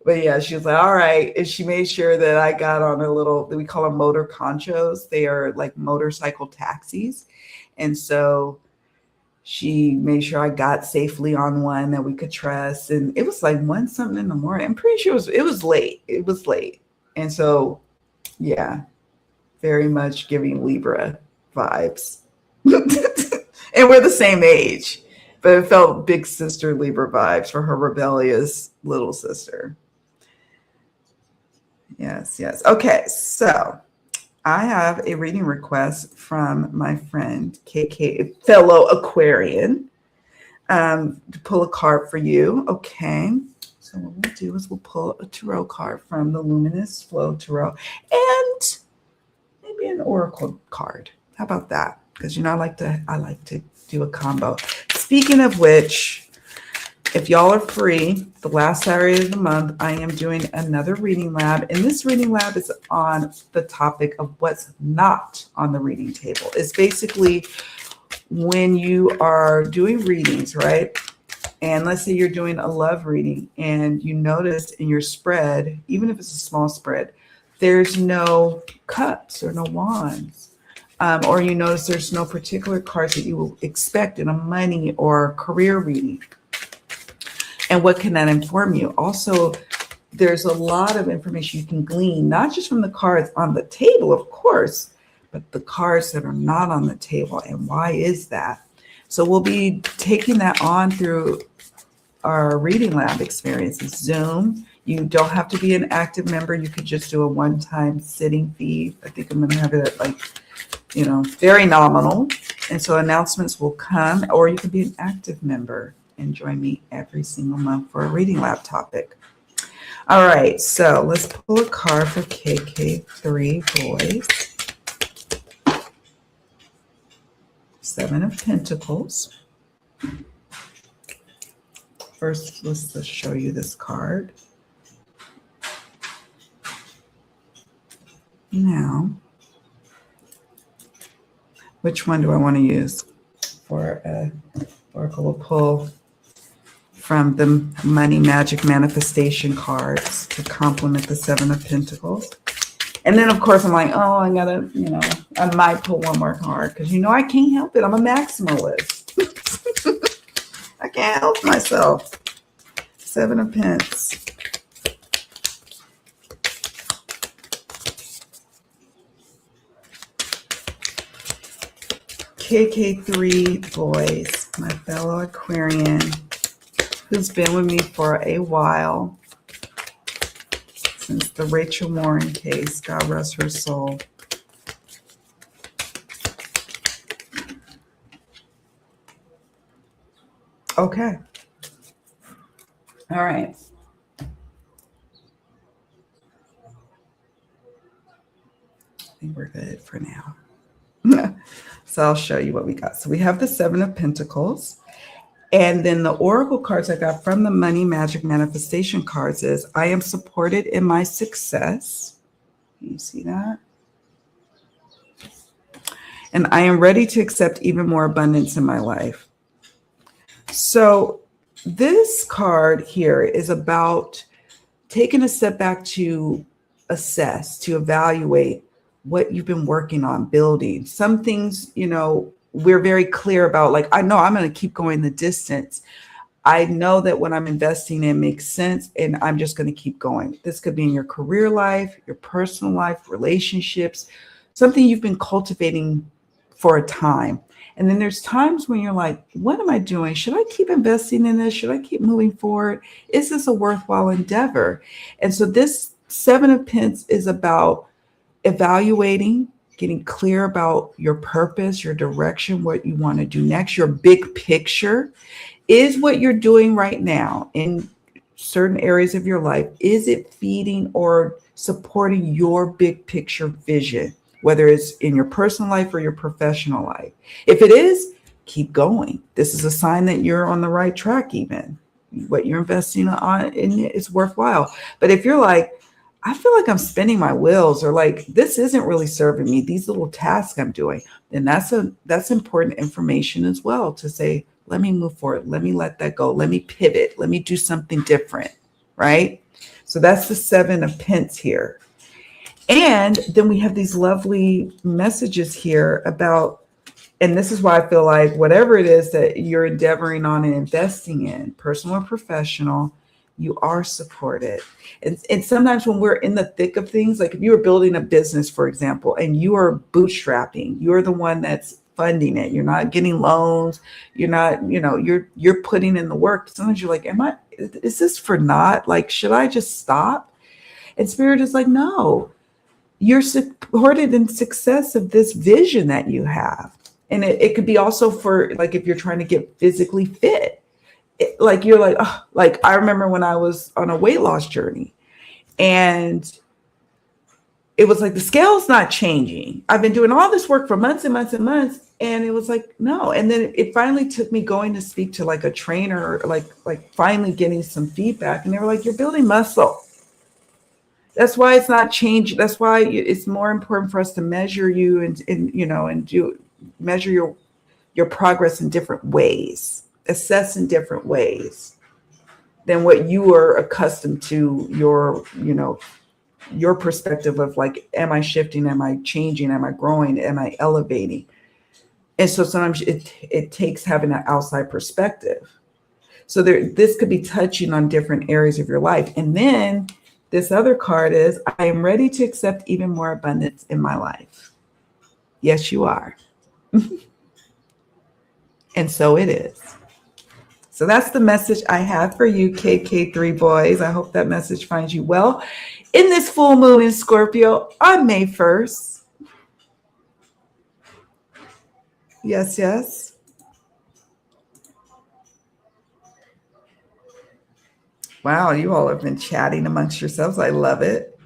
But yeah, she was like, all right. And she made sure that I got on a little, we call them motor conchos. They are like motorcycle taxis. And so she made sure I got safely on one that we could trust. And it was like one something in the morning. I'm pretty sure it was late. It was late. And so, yeah, very much giving Libra vibes. And we're the same age, but it felt big sister Libra vibes for her rebellious little sister. Yes, yes. Okay, so I have a reading request from my friend KK, fellow Aquarian, to pull a card for you. Okay, so what we'll do is we'll pull a tarot card from the Luminous Flow Tarot and maybe an oracle card. How about that? Because I like to do a combo. speaking of which, if y'all are free, the last Saturday of the month, I am doing another reading lab. And this reading lab is on the topic of what's not on the reading table. It's basically when you are doing readings, right? And let's say you're doing a love reading and you notice in your spread, even if it's a small spread, there's no cups or no wands. Or you notice there's no particular cards that you will expect in a money or career reading. And what can that inform you? Also, there's a lot of information you can glean, not just from the cards on the table, of course, but the cards that are not on the table. And why is that? So we'll be taking that on through our reading lab experiences. Zoom. You don't have to be an active member. You could just do a one-time sitting fee. I think I'm going to have it at like, very nominal. And so announcements will come, or you can be an active member and join me every single month for a reading lab topic. All right, so let's pull a card for KK3 boys. 7 of Pentacles. First, let's just show you this card. Now, which one do I want to use for Oracle will pull from the Money Magic Manifestation cards to complement the 7 of Pentacles. And then, of course, I'm like, oh, I gotta, I might pull one more card because, I can't help it. I'm a maximalist. I can't help myself. 7 of Pentacles. KK3 boys, my fellow Aquarian, who's been with me for a while, since the Rachel Warren case. God rest her soul. Okay. All right. I think we're good for now. So I'll show you what we got. So we have the 7 of Pentacles. And then the Oracle cards I got from the Money Magic Manifestation cards is, I am supported in my success. Can you see that? And I am ready to accept even more abundance in my life. So this card here is about taking a step back to assess, to evaluate what you've been working on building. Some things, we're very clear about, like, I know I'm going to keep going the distance. I know that what I'm investing in makes sense, and I'm just going to keep going. This could be in your career life, your personal life, relationships, something you've been cultivating for a time. And then there's times when you're like, what am I doing? Should I keep investing in this? Should I keep moving forward? Is this a worthwhile endeavor? And so this 7 of Pentacles is about evaluating, getting clear about your purpose, your direction, what you want to do next, your big picture. Is what you're doing right now in certain areas of your life, is it feeding or supporting your big picture vision, whether it's in your personal life or your professional life? If it is, keep going. This is a sign that you're on the right track. Even what you're investing on in is worthwhile. But if you're like, I feel like I'm spinning my wheels, or like, this isn't really serving me, these little tasks I'm doing, then that's important information as well, to say, let me move forward. Let me let that go. Let me pivot. Let me do something different. Right? So that's the 7 of Pentacles here. And then we have these lovely messages here about, and this is why I feel like whatever it is that you're endeavoring on and investing in, personal or professional, you are supported. And sometimes when we're in the thick of things, like if you were building a business, for example, and you are bootstrapping, you're the one that's funding it. You're not getting loans. You're not, you're putting in the work. Sometimes you're like, is this for naught? Like, should I just stop? And Spirit is like, no, you're supported in success of this vision that you have. And it could be also for, like, if you're trying to get physically fit. Like, you're like, oh, like I remember when I was on a weight loss journey, and it was like the scale's not changing. I've been doing all this work for months and months and months, and it was like no. And then it finally took me going to speak to like a trainer, like finally getting some feedback, and they were like, "You're building muscle. That's why it's not changing. That's why it's more important for us to measure you and do measure your progress in different ways, assess in different ways than what you are accustomed to your perspective of like, am I shifting? Am I changing? Am I growing? Am I elevating?" And so sometimes it takes having an outside perspective. So this could be touching on different areas of your life. And then this other card is, I am ready to accept even more abundance in my life. Yes, you are. And so it is. So that's the message I have for you, KK3 boys. I hope that message finds you well in this full moon in Scorpio on May 1st. Yes, yes. Wow, you all have been chatting amongst yourselves. I love it.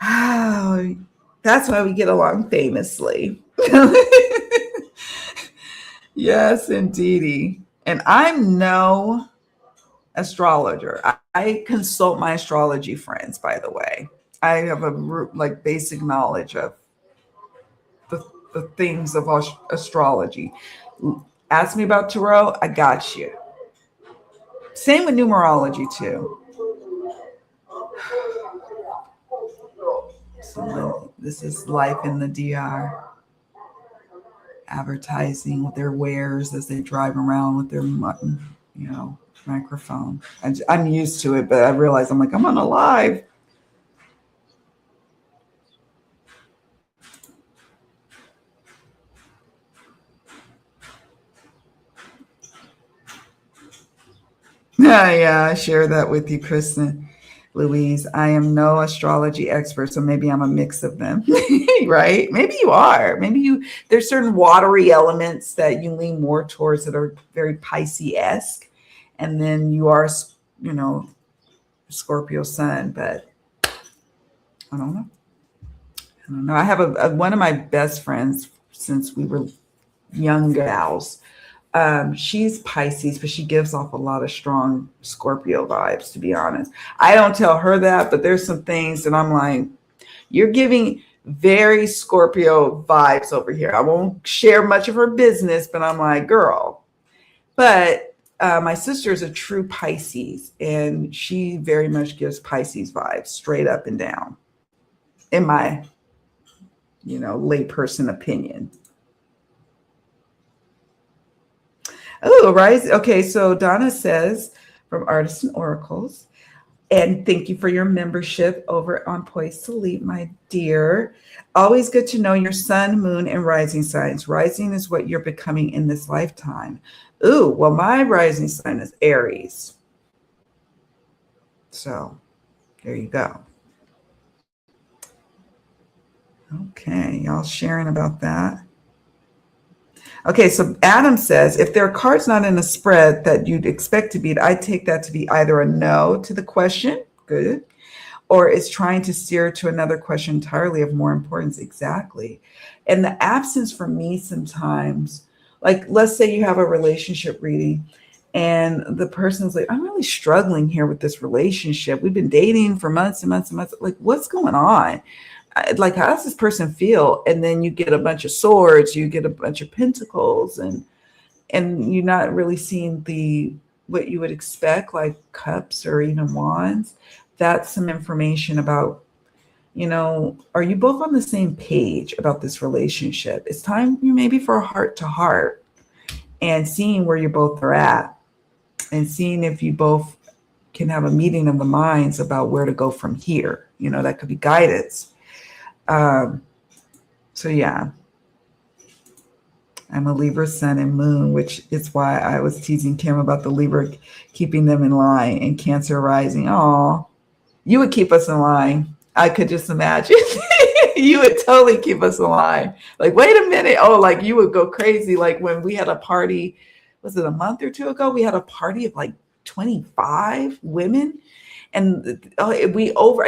Oh, that's why we get along famously. Yes, indeedy. And I'm no astrologer. I consult my astrology friends, by the way. I have a like basic knowledge of the things of astrology. Ask me about tarot, I got you. Same with numerology too. So this is life in the DR. Advertising with their wares as they drive around with their microphone. I'm used to it, but I realize I'm like, I'm on a live. Yeah, I share that with you, Kristen. Louise, I am no astrology expert, so maybe I'm a mix of them, right? Maybe you are. There's certain watery elements that you lean more towards that are very Pisces-esque, and then you are, Scorpio sun, but I don't know. I have one of my best friends since we were young gals. She's Pisces, but she gives off a lot of strong Scorpio vibes, to be honest. I don't tell her that, but there's some things that I'm like, you're giving very Scorpio vibes over here. I won't share much of her business, but I'm like, girl. But my sister is a true Pisces, and she very much gives Pisces vibes straight up and down, in my, layperson opinion. Oh, right. Okay, so Donna says from Artists and Oracles, and thank you for your membership over on Poised to Lead, my dear. Always good to know your sun, moon, and rising signs. Rising is what you're becoming in this lifetime. Ooh, well, my rising sign is Aries. So there you go. Okay, y'all sharing about that. Okay, so Adam says, if there are cards not in a spread that you'd expect to beat, I take that to be either a no to the question, good, or it's trying to steer to another question entirely of more importance. Exactly. And the absence for me sometimes, like let's say you have a relationship reading and the person's like, I'm really struggling here with this relationship. We've been dating for months and months and months. Like, what's going on? Like, how does this person feel? And then you get a bunch of swords, you get a bunch of pentacles, and you're not really seeing what you would expect, like cups or even wands. That's some information about, are you both on the same page about this relationship? It's time maybe for a heart to heart and seeing where you both are at and seeing if you both can have a meeting of the minds about where to go from here. That could be guidance. So yeah, I'm a Libra sun and moon, which is why I was teasing Kim about the Libra keeping them in line, and Cancer rising. Oh, you would keep us in line. I could just imagine. You would totally keep us in line. Like, wait a minute. Oh, like you would go crazy. Like when we had a party, was it a month or two ago? We had a party of like 25 women, and I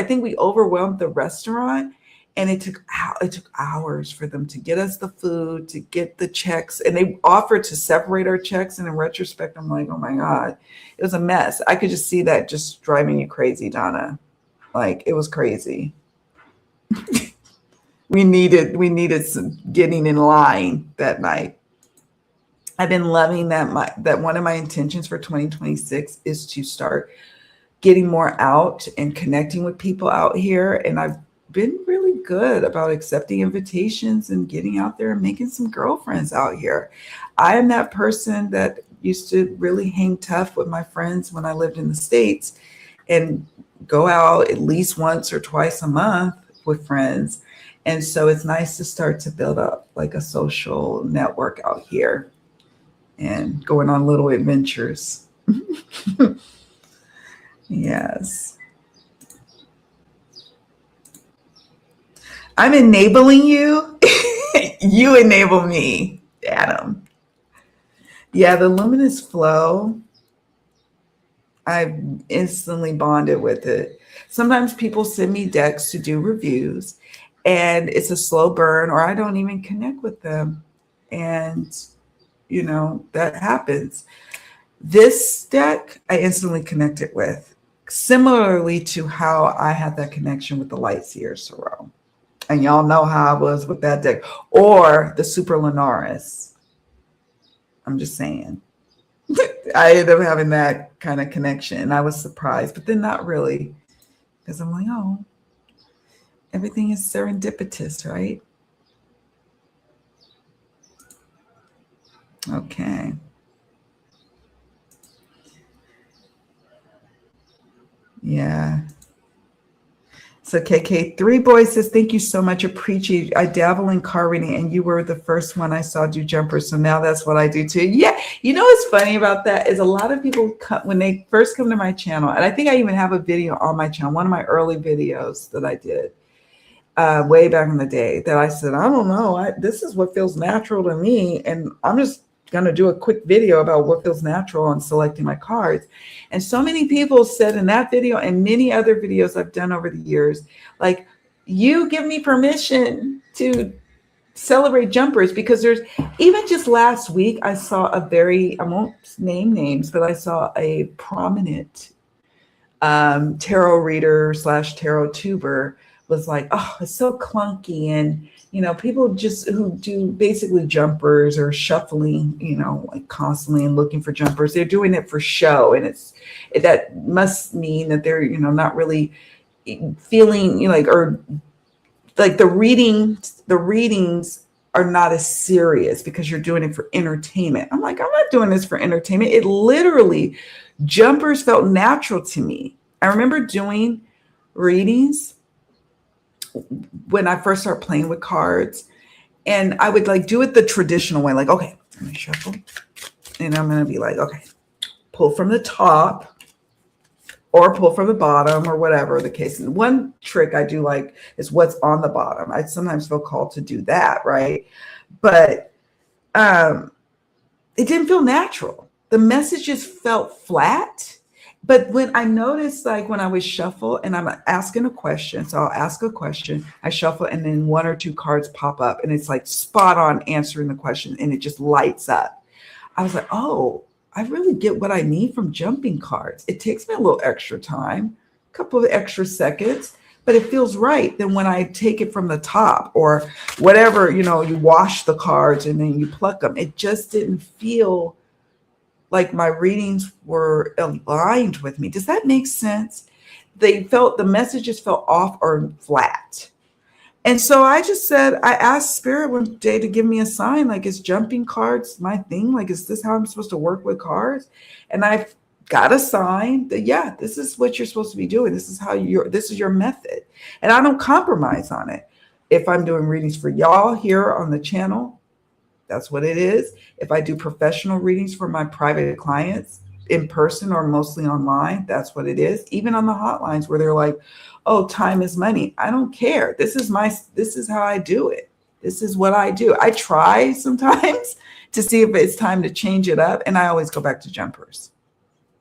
think we overwhelmed the restaurant. And it took hours for them to get us the food, to get the checks, and they offered to separate our checks. And in retrospect, I'm like, oh my God, it was a mess. I could just see that just driving you crazy, Donna. Like, it was crazy. We needed some getting in line that night. I've been loving that one of my intentions for 2026 is to start getting more out and connecting with people out here. And I've been really good about accepting invitations and getting out there and making some girlfriends out here. I am that person that used to really hang tough with my friends when I lived in the States and go out at least once or twice a month with friends. And so it's nice to start to build up like a social network out here and going on little adventures. Yes. I'm enabling you. You enable me, Adam. Yeah, the luminous flow, I've instantly bonded with it. Sometimes people send me decks to do reviews, and it's a slow burn, or I don't even connect with them. And, that happens. This deck, I instantly connected with, similarly to how I had that connection with the Lightseer Sorrow. And y'all know how I was with that deck. Or the Super Lunaris. I'm just saying. I ended up having that kind of connection. And I was surprised, but then not really. Because I'm like, oh, everything is serendipitous, right? Okay. Yeah. So KK3 Boy says, thank you so much. Appreciate it. I dabble in car reading, and you were the first one I saw do jumpers. So now that's what I do too. Yeah. What's funny about that is a lot of people when they first come to my channel, and I think I even have a video on my channel, one of my early videos that I did way back in the day, that I said, I don't know, this is what feels natural to me. And I'm just going to do a quick video about what feels natural on selecting my cards. And so many people said in that video and many other videos I've done over the years, like, you give me permission to celebrate jumpers, because there's, even just last week, I saw I won't name names, but I saw a prominent tarot reader / tarot tuber was like, oh, it's so clunky. And, people just who do basically jumpers or shuffling, like constantly and looking for jumpers, they're doing it for show. And that must mean that they're, not really feeling, or like the readings are not as serious because you're doing it for entertainment. I'm like, I'm not doing this for entertainment. It literally, jumpers felt natural to me. I remember doing readings when I first started playing with cards, and I would like do it the traditional way. Like, okay, I'm going to shuffle, and I'm going to be like, okay, pull from the top or pull from the bottom, or whatever the case. And one trick I do like is what's on the bottom. I sometimes feel called to do that, right? But it didn't feel natural. The messages felt flat. But when I noticed, like when I would shuffle and I'm asking a question, so I'll ask a question, I shuffle, and then one or two cards pop up, and it's like spot on answering the question, and it just lights up. I was like, oh, I really get what I need from jumping cards. It takes me a little extra time, a couple of extra seconds, but it feels right. Then when I take it from the top or whatever, you wash the cards and then you pluck them, it just didn't feel like my readings were aligned with me. Does that make sense? The messages felt off or flat. And so I just said, I asked Spirit one day to give me a sign, like, is jumping cards my thing? Like, is this how I'm supposed to work with cards? And I got a sign that, yeah, this is what you're supposed to be doing. This is your method. And I don't compromise on it. If I'm doing readings for y'all here on the channel, that's what it is. If I do professional readings for my private clients in person or mostly online, that's what it is. Even on the hotlines where they're like, oh, time is money. I don't care. This is how I do it. This is what I do. I try sometimes to see if it's time to change it up. And I always go back to jumpers.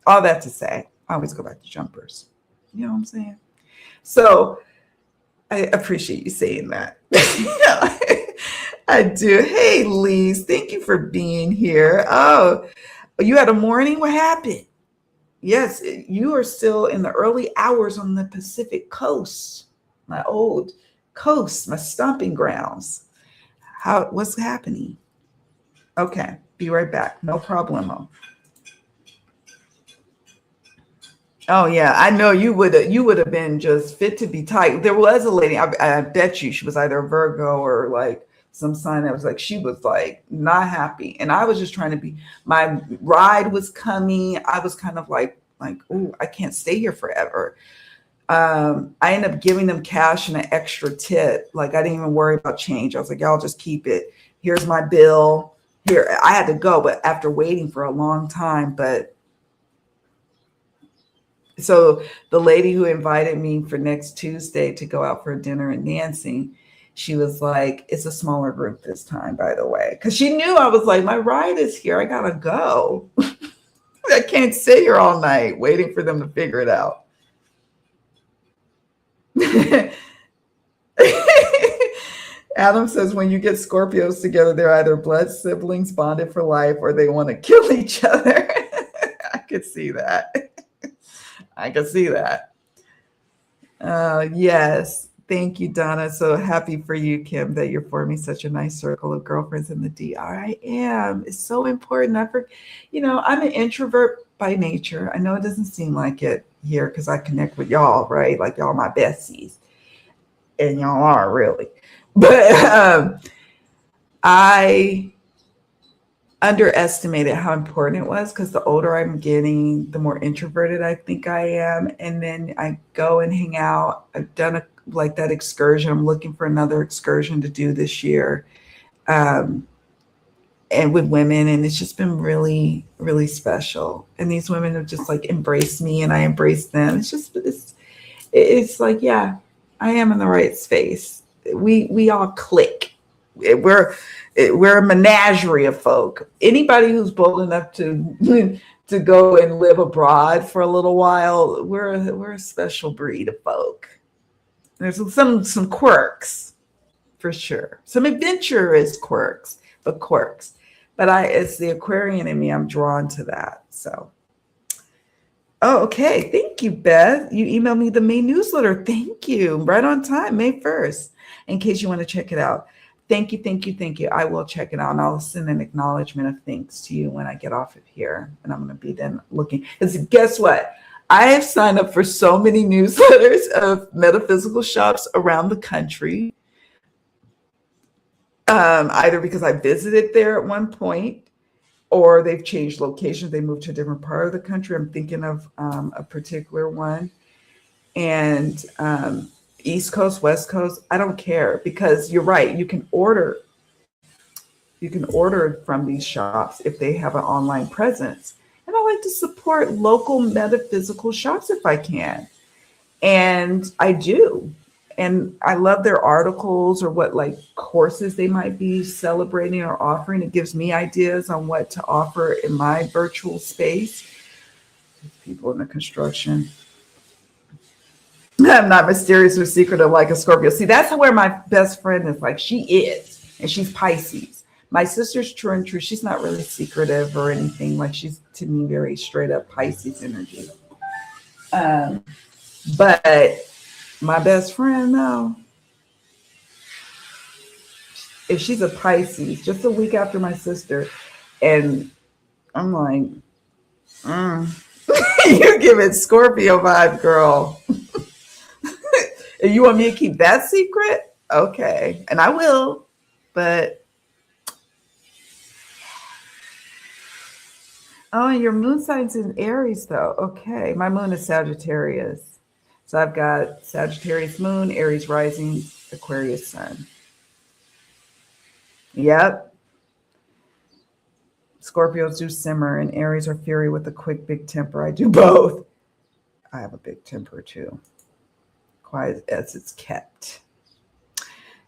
All that to say, I always go back to jumpers. You know what I'm saying? So I appreciate you saying that. I do. Hey, Lise, thank you for being here. Oh, you had a morning? What happened? Yes, you are still in the early hours on the Pacific coast, my old coast, my stomping grounds. What's happening? Okay, be right back. No problemo. Oh yeah, I know you would have been just fit to be tight. There was a lady, I bet you she was either a Virgo or like some sign that was like she was like not happy. And I was just trying to be my ride was coming. I was kind of like, oh, I can't stay here forever. I ended up giving them cash and an extra tip. Like I didn't even worry about change. I was like, y'all just keep it. Here's my bill. Here, I had to go, but after waiting for a long time, but so the lady who invited me for next Tuesday to go out for dinner and dancing, she was like, it's a smaller group this time, by the way. Because she knew I was like, my ride is here. I gotta go. I can't stay here all night waiting for them to figure it out. Adam says when you get Scorpios together, they're either blood siblings bonded for life or they want to kill each other. I could see that. I can see that. Yes. Thank you, Donna. So happy for you, Kim, that you're forming such a nice circle of girlfriends in the DR. I am. It's so important. I'm an introvert by nature. I know it doesn't seem like it here because I connect with y'all, right? Like y'all my besties. And y'all are really. But I underestimated how important it was because the older I'm getting, the more introverted I think I am. And then I go and hang out. I've done like that excursion. I'm looking for another excursion to do this year. Um, and with women, and it's just been really, really special. And these women have just like embraced me and I embraced them. It's like, yeah, I am in the right space. We all click. We're a menagerie of folk. Anybody who's bold enough to to go and live abroad for a little while, we're a special breed of folk. There's some quirks for sure. Some adventurous quirks, but quirks. But it's the Aquarian in me. I'm drawn to that. So. Oh, okay. Thank you, Beth. You emailed me the May newsletter. Thank you. Right on time, May 1st, in case you want to check it out. Thank you, thank you, thank you. I will check it out and I'll send an acknowledgement of thanks to you when I get off of here. And I'm going to be then looking. Because guess what? I have signed up for so many newsletters of metaphysical shops around the country, either because I visited there at one point or they've changed locations. They moved to a different part of the country. I'm thinking of a particular one. And East Coast, West Coast, I don't care because you're right. You can order from these shops if they have an online presence. And I like to support local metaphysical shops if I can. And I do. And I love their articles or what like courses they might be celebrating or offering. It gives me ideas on what to offer in my virtual space. People in the construction. I'm not mysterious or secretive like a Scorpio. See, that's where my best friend is like. She is, and she's Pisces. My sister's true and true. She's not really secretive or anything. Like she's to me very straight up Pisces energy. But my best friend, no. If she's a Pisces, just a week after my sister, and I'm like, you give it Scorpio vibe, girl. And you want me to keep that secret? Okay. And I will, but oh, and your moon sign's in Aries though. Okay. My moon is Sagittarius. So I've got Sagittarius moon, Aries rising, Aquarius sun. Yep. Scorpios do simmer and Aries are fury with a quick big temper. I do both. I have a big temper too. Quiet as it's kept.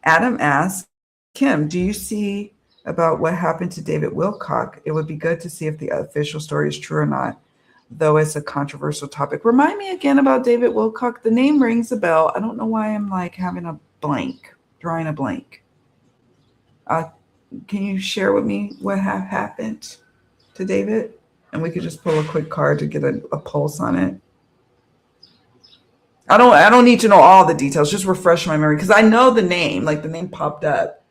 Adam asks, Kim, do you see about what happened to David Wilcock? It would be good to see if the official story is true or not. though it's a controversial topic. Remind me again about David Wilcock. The name rings a bell. I don't know why I'm like having a blank, drawing a blank. Can you share with me what happened to David? And we could just pull a quick card to get a pulse on it. I don't need to know all the details. Just refresh my memory because I know the name. Like the name popped up.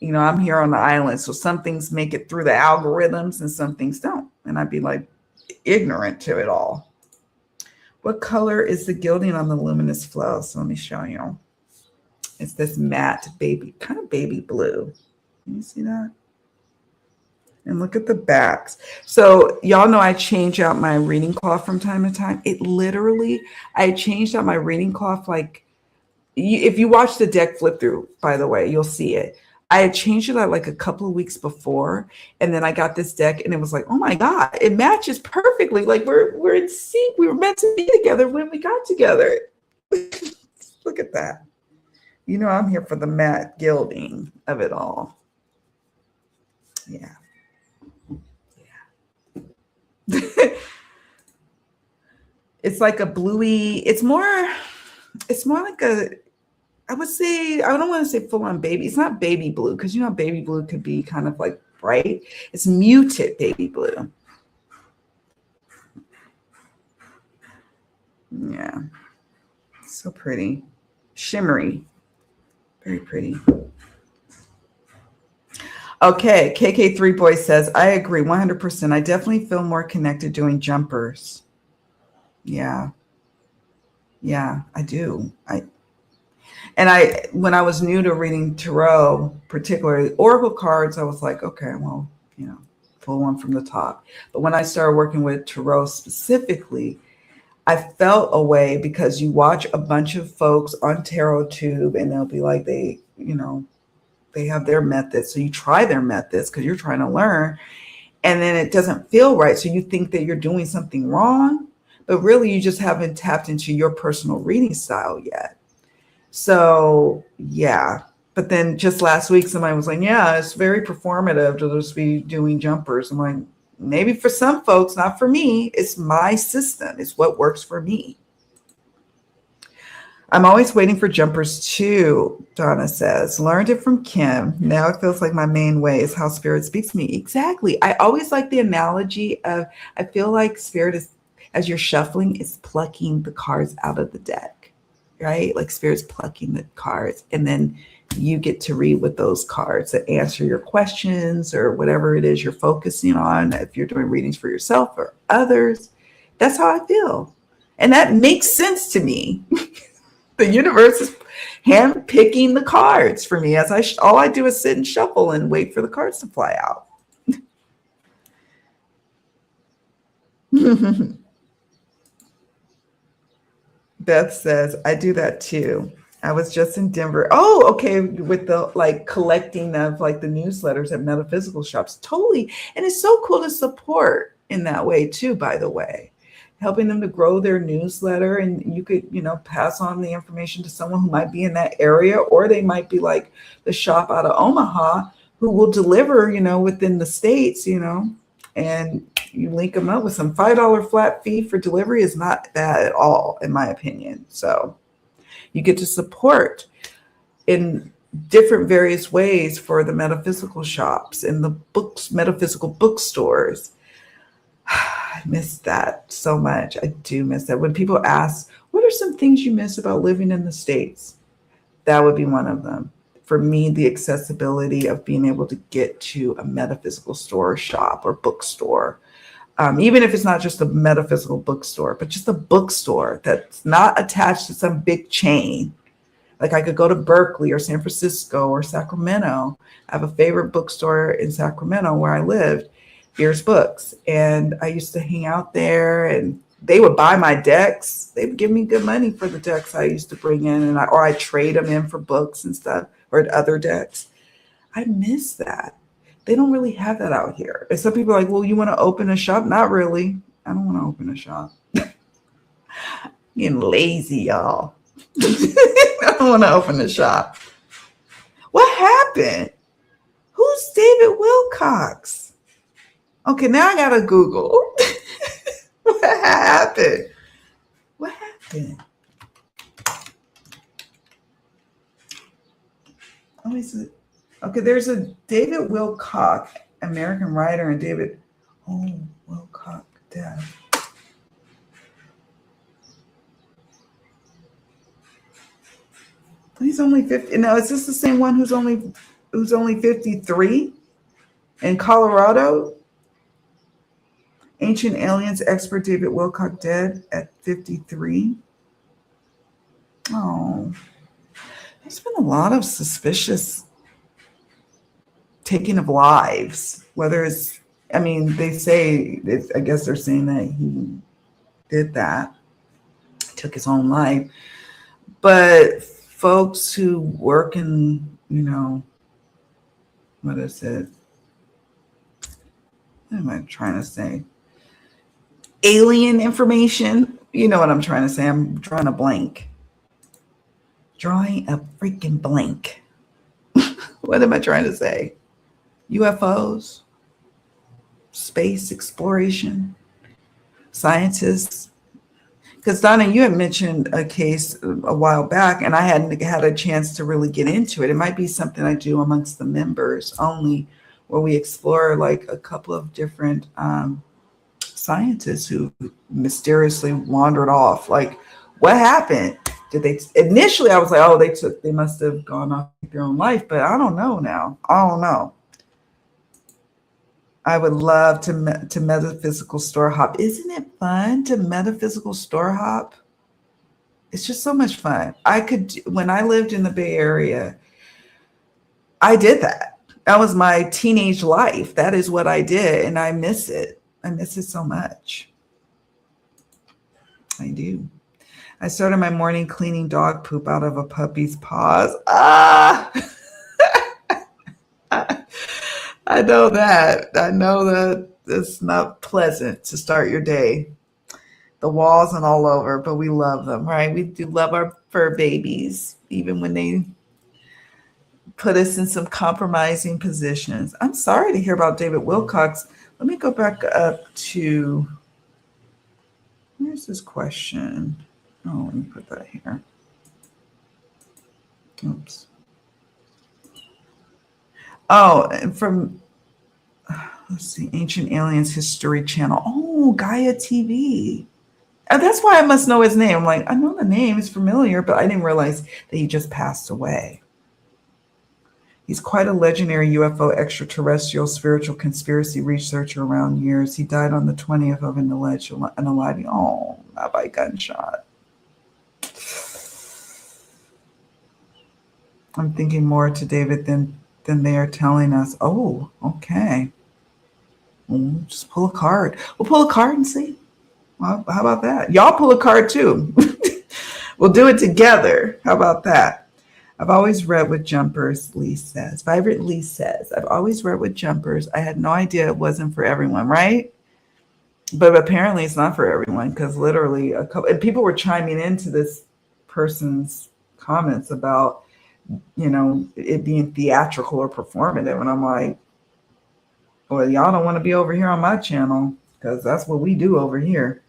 You know, I'm here on the island, so some things make it through the algorithms and some things don't. And I'd be like ignorant to it all. What color is the gilding on the luminous flow? So let me show you. It's this matte baby, kind of baby blue. Can you see that? And look at the backs. So y'all know I change out my reading cloth from time to time. I changed out my reading cloth. Like if you watch the deck flip through, by the way, you'll see it. I had changed it out like a couple of weeks before. And then I got this deck and it was like, oh my God, it matches perfectly. Like we're in sync. We were meant to be together when we got together. Look at that. You know, I'm here for the matte gilding of it all. Yeah. It's like a bluey, it's more like I would say, I don't want to say full on baby. It's not baby blue because you know baby blue could be kind of like bright. It's muted baby blue. Yeah. So pretty. Shimmery. Very pretty. Okay, KK3 Boy says, I agree 100%. I definitely feel more connected doing jumpers. Yeah, I do. When I was new to reading tarot, particularly oracle cards, I was like, okay, well, you know, pull one from the top. But when I started working with tarot specifically, I felt a way because you watch a bunch of folks on TarotTube and they'll be like, they have their methods. So you try their methods because you're trying to learn and then it doesn't feel right. So you think that you're doing something wrong, but really you just haven't tapped into your personal reading style yet. So yeah. But then just last week, somebody was like, yeah, it's very performative to just be doing jumpers. I'm like, maybe for some folks, not for me. It's my system. It's what works for me. I'm always waiting for jumpers too, Donna says. Learned it from Kim. Now it feels like my main way is how spirit speaks to me. Exactly. I always like the analogy of, I feel like spirit is, as you're shuffling, is plucking the cards out of the deck, right? Like spirit's plucking the cards and then you get to read with those cards that answer your questions or whatever it is you're focusing on. If you're doing readings for yourself or others, that's how I feel. And that makes sense to me. The universe is hand picking the cards for me as all I do is sit and shuffle and wait for the cards to fly out. Beth says, I do that too. I was just in Denver. Oh, okay. With the like collecting of like the newsletters at metaphysical shops. Totally. And it's so cool to support in that way too, by the way. Helping them to grow their newsletter and you could, you know, pass on the information to someone who might be in that area, or they might be like the shop out of Omaha who will deliver, you know, within the States, you know, and you link them up with some $5 flat fee for delivery is not bad at all, in my opinion. So you get to support in different various ways for the metaphysical shops and the books, metaphysical bookstores. I miss that so much. I do miss that. When people ask, what are some things you miss about living in the States? That would be one of them. For me, the accessibility of being able to get to a metaphysical store, shop, or bookstore. Even if it's not just a metaphysical bookstore, but just a bookstore that's not attached to some big chain. Like I could go to Berkeley or San Francisco or Sacramento. I have a favorite bookstore in Sacramento where I lived, Beers Books. And I used to hang out there and they would buy my decks. They would give me good money for the decks I used to bring in, and I trade them in for books and stuff or other decks. I miss that. They don't really have that out here. And some people are like, well, you want to open a shop? Not really. I don't want to open a shop. I'm getting lazy, y'all. I don't want to open a shop. What happened? Who's David Wilcox? Okay, now I got to Google. What What happened? What happened? Oh, is it? Okay, there's a David Wilcock, American writer, and David. Oh, Wilcock death. He's only 50. Now, is this the same one who's only 53 in Colorado? Ancient aliens expert David Wilcock dead at 53. Oh, there's been a lot of suspicious taking of lives. Whether it's, I mean, they say, I guess they're saying that he did that, took his own life. But folks who work in, what is it? What am I trying to say? Alien information. You know what I'm trying to say. I'm drawing a blank. Drawing a freaking blank. What am I trying to say? UFOs, space exploration, scientists. Because Donna, you had mentioned a case a while back, and I hadn't had a chance to really get into it. It might be something I do amongst the members only, where we explore like a couple of different scientists who mysteriously wandered off. Like, what happened? Did they initially? I was like, oh, they must have gone off their own life, but I don't know now. I don't know. I would love to metaphysical store hop. Isn't it fun to metaphysical store hop? It's just so much fun. When I lived in the Bay Area, I did that. That was my teenage life. That is what I did, and I miss it. I miss it so much. I do. I started my morning cleaning dog poop out of a puppy's paws. Ah! I know that. I know that it's not pleasant to start your day. The walls and all over, but we love them, right? We do love our fur babies, even when they put us in some compromising positions. I'm sorry to hear about David Wilcox. Let me go back up to, where's this question? Oh, let me put that here. Oops. Oh, and from, let's see, Ancient Aliens History Channel. Oh, Gaia TV. And that's why I must know his name. I'm like, I know the name, it's familiar, but I didn't realize that he just passed away. He's quite a legendary UFO extraterrestrial spiritual conspiracy researcher around years. He died on the 20th of an alleged oh, not by gunshot. I'm thinking more to David than they are telling us. Oh, okay. We'll just pull a card. We'll pull a card and see. Well, how about that? Y'all pull a card too. We'll do it together. How about that? I've always read with jumpers, Lee says. Vibrant Lee says, I've always read with jumpers. I had no idea it wasn't for everyone, right? But apparently it's not for everyone, because literally and people were chiming into this person's comments about, it being theatrical or performative. And I'm like, well, y'all don't want to be over here on my channel, because that's what we do over here.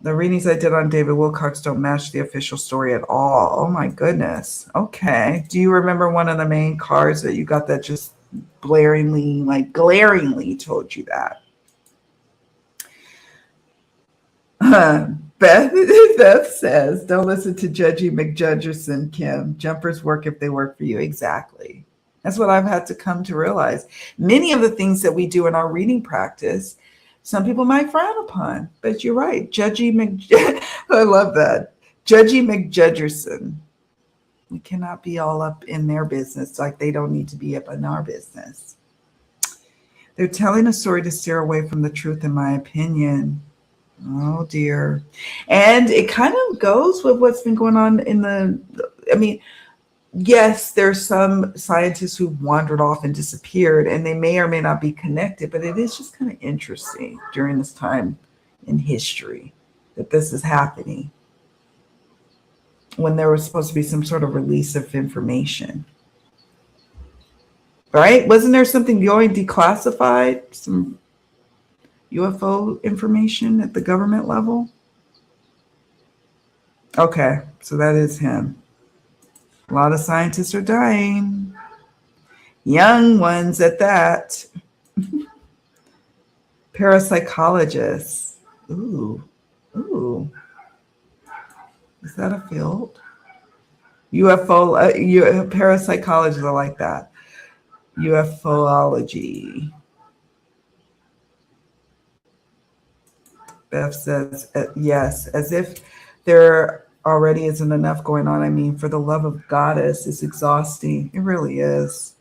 The readings I did on David Wilcox don't match the official story at all. Oh my goodness. Okay. Do you remember one of the main cards that you got that just glaringly told you that? Beth says, don't listen to Judgy McJudgerson, Kim. Jumpers work if they work for you. Exactly. That's what I've had to come to realize. Many of the things that we do in our reading practice, some people might frown upon, but you're right. I love that. Judgy McJudgerson. We cannot be all up in their business like they don't need to be up in our business. They're telling a story to steer away from the truth, in my opinion. Oh, dear. And it kind of goes with what's been going on yes, there's some scientists who wandered off and disappeared, and they may or may not be connected, but it is just kind of interesting during this time in history that this is happening when there was supposed to be some sort of release of information. Right? Wasn't there something going declassified? UFO information at the government level? Okay, so that is him. A lot of scientists are dying. Young ones at that. Parapsychologists. Ooh, ooh. Is that a field? UFO, parapsychologists are like that. UFOlogy. Beth says, yes, as if there already isn't enough going on. I mean, for the love of goddess, it's exhausting. It really is.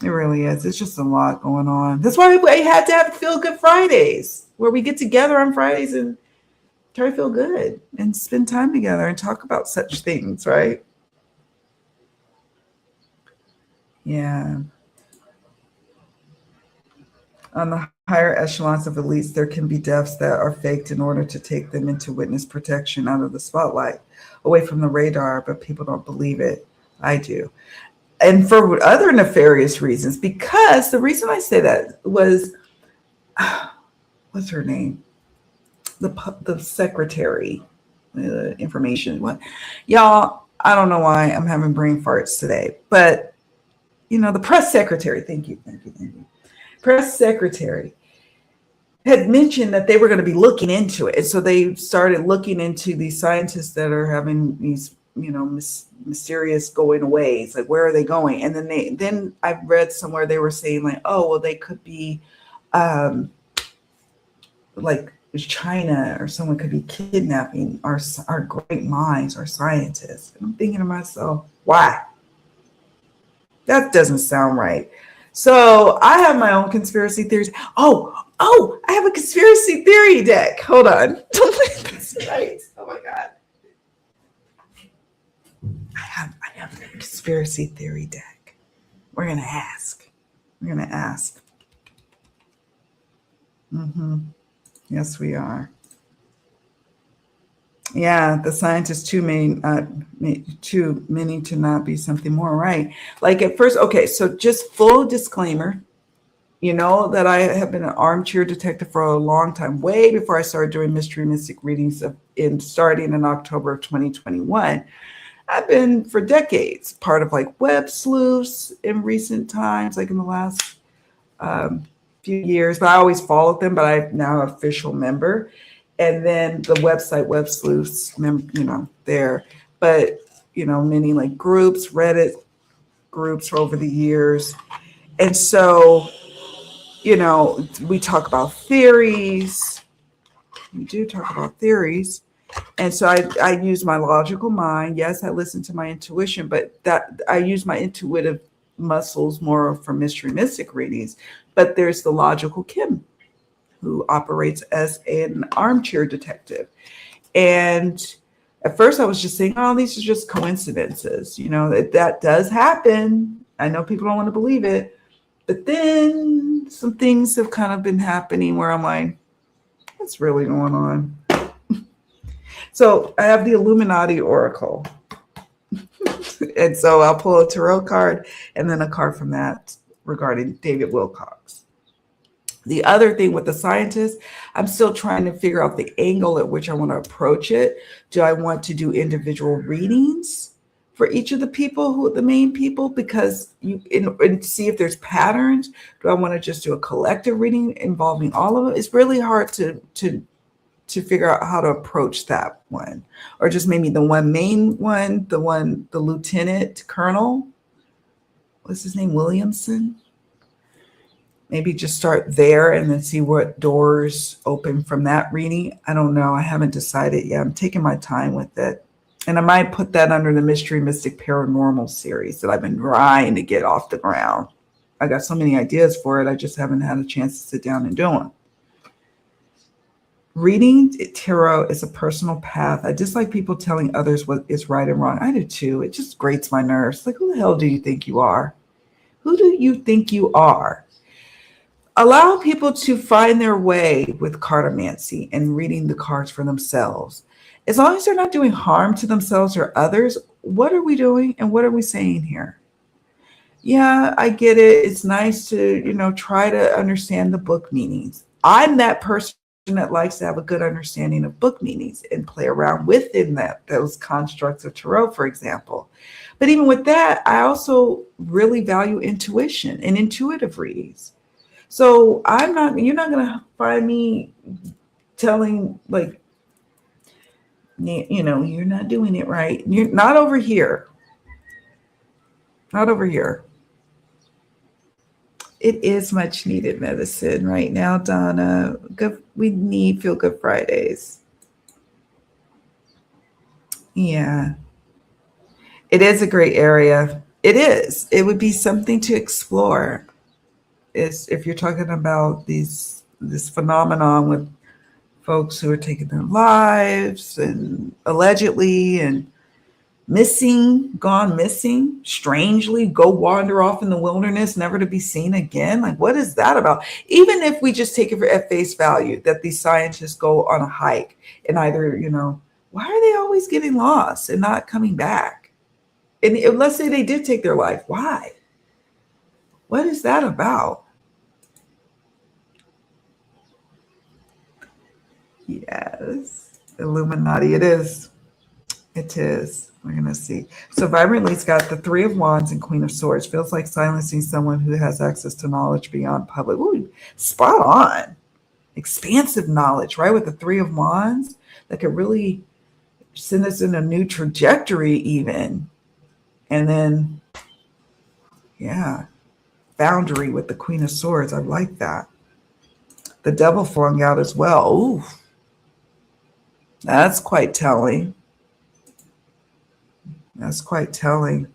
It really is. It's just a lot going on. That's why we had to have Feel Good Fridays, where we get together on Fridays and try to feel good and spend time together and talk about such things, right? Yeah. On the higher echelons of elites, there can be deaths that are faked in order to take them into witness protection out of the spotlight, away from the radar, but people don't believe it. I do. And for other nefarious reasons, because the reason I say that was, what's her name? The secretary, information. What, y'all? I don't know why I'm having brain farts today, but the press secretary. Thank you. Press secretary had mentioned that they were going to be looking into it, and so they started looking into these scientists that are having these, mysterious going aways. Like, where are they going? And then I read somewhere they were saying like, oh, well, they could be, like China, or someone could be kidnapping our great minds, our scientists. And I'm thinking to myself, why? That doesn't sound right. So I have my own conspiracy theories. Oh, I have a conspiracy theory deck. Hold on. That's right. Oh my God. I have a conspiracy theory deck. We're gonna ask. Yes, we are. Yeah, the scientists too too many to not be something more, right? Like at first, okay, so just full disclaimer, that I have been an armchair detective for a long time, way before I started doing mystery mystic readings starting in October of 2021. I've been for decades part of like web sleuths in recent times, like in the last few years, but I always followed them, but I'm now an official member. And then the website Web Sleuths, there. But, many like groups, Reddit groups over the years. And so, we talk about theories. We do talk about theories. And so I use my logical mind. Yes, I listen to my intuition, but that I use my intuitive muscles more for mystery mystic readings. But there's the logical Kim, who operates as an armchair detective. And at first I was just saying, oh, these are just coincidences. That does happen. I know people don't want to believe it. But then some things have kind of been happening where I'm like, what's really going on? So I have the Illuminati Oracle. And so I'll pull a tarot card and then a card from that regarding David Wilcox. The other thing with the scientists, I'm still trying to figure out the angle at which I want to approach it. Do I want to do individual readings for each of the main people? Because and see if there's patterns. Do I want to just do a collective reading involving all of them? It's really hard to figure out how to approach that one. Or just maybe the one main one, the lieutenant colonel, what's his name, Williamson? Maybe just start there and then see what doors open from that reading. I don't know. I haven't decided yet. I'm taking my time with it. And I might put that under the Mystery Mystic Paranormal series that I've been trying to get off the ground. I got so many ideas for it. I just haven't had a chance to sit down and do them. Reading tarot is a personal path. I dislike people telling others what is right and wrong. I do too. It just grates my nerves. Like, who the hell do you think you are? Who do you think you are? Allow people to find their way with cartomancy and reading the cards for themselves. As long as they're not doing harm to themselves or others, what are we doing and what are we saying here? Yeah, I get it. It's nice to, try to understand the book meanings. I'm that person that likes to have a good understanding of book meanings and play around within those constructs of tarot, for example. But even with that, I also really value intuition and intuitive reads. So you're not going to find me telling, like, you're not doing it right. You're not over here. Not over here. It is much needed medicine right now, Donna. We need Feel Good Fridays. Yeah. It is a great area. It is. It would be something to explore. Is if you're talking about this phenomenon with folks who are taking their lives and allegedly and gone missing, strangely, go wander off in the wilderness, never to be seen again. Like, what is that about? Even if we just take it at face value that these scientists go on a hike and either, why are they always getting lost and not coming back? And let's say they did take their life. Why? What is that about? Yes. Illuminati, it is. It is. We're going to see. So Vibrantly's got the Three of Wands and Queen of Swords. Feels like silencing someone who has access to knowledge beyond public. Ooh, spot on. Expansive knowledge, right? With the Three of Wands that could really send us in a new trajectory even. And then, yeah, boundary with the Queen of Swords. I like that. The Devil flung out as well. Ooh, that's quite telling. That's quite telling.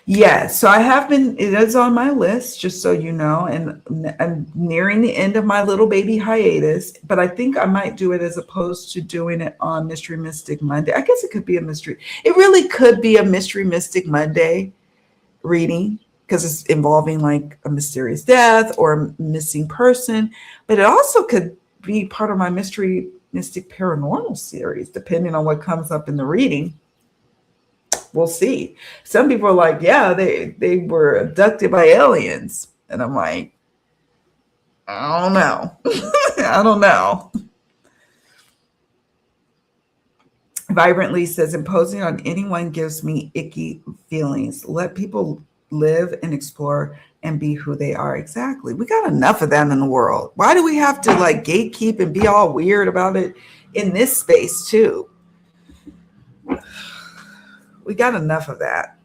Yeah, so it is on my list, just so you know, and I'm nearing the end of my little baby hiatus, but I think I might do it as opposed to doing it on Mystery Mystic Monday. I guess it could be it really could be a Mystery Mystic Monday reading because it's involving like a mysterious death or a missing person, but it also could be part of my Mystery Mystic Paranormal series, depending on what comes up in the reading. We'll see. Some people are like, yeah, they were abducted by aliens. And I'm like, I don't know. I don't know. Vibrantly says, imposing on anyone gives me icky feelings. Let people live and explore and be who they are. Exactly. We got enough of that in the world. Why do we have to like gatekeep and be all weird about it in this space too? We got enough of that.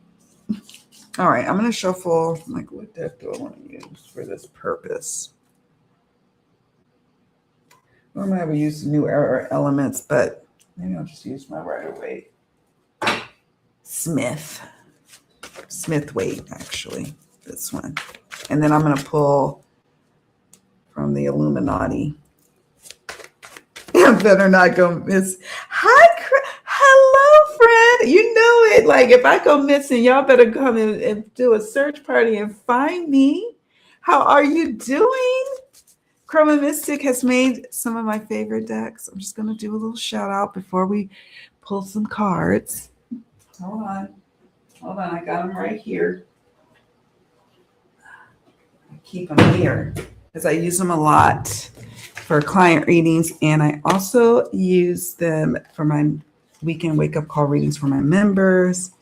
All right, I'm going to shuffle. Like, what deck do I want to use for this purpose? Normally I would use new era elements, but maybe I'll just use my Rider-Waite. Smith-Waite, actually, this one. And then I'm going to pull from the Illuminati. I better not go miss. Hello, friend. You know it. Like, if I go missing, y'all better come and do a search party and find me. How are you doing? Chroma Mystic has made some of my favorite decks. I'm just going to do a little shout out before we pull some cards. Hold on. I got them right here. I keep them here because I use them a lot for client readings, and I also use them for my weekend wake-up call readings for my members,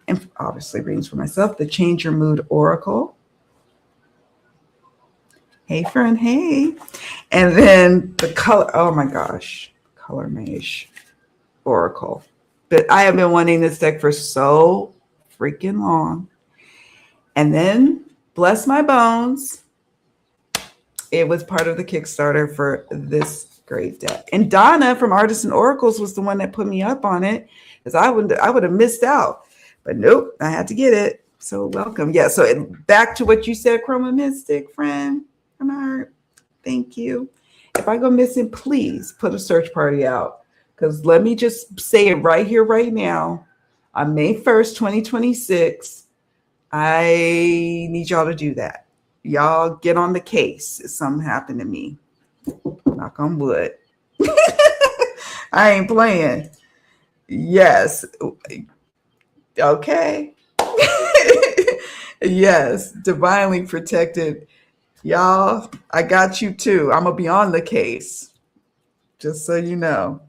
and obviously readings for myself. The Change Your Mood Oracle. Hey, friend, hey. And then the oh my gosh, Color Mage Oracle. But I have been wanting this deck for so freaking long. And then, bless my bones, it was part of the Kickstarter for this great deck. And Donna from Artisan Oracles was the one that put me up on it, because I would have missed out. But nope, I had to get it. So welcome. Yeah, so back to what you said, Chroma Mystic, friend. From my heart. Thank you. If I go missing, please put a search party out. Because let me just say it right here, right now. On May 1st, 2026, I need y'all to do that. Y'all get on the case if something happened to me. Knock on wood. I ain't playing. Yes. Okay. Yes, divinely protected. Y'all, I got you too. I'm going to be on the case, just so you know.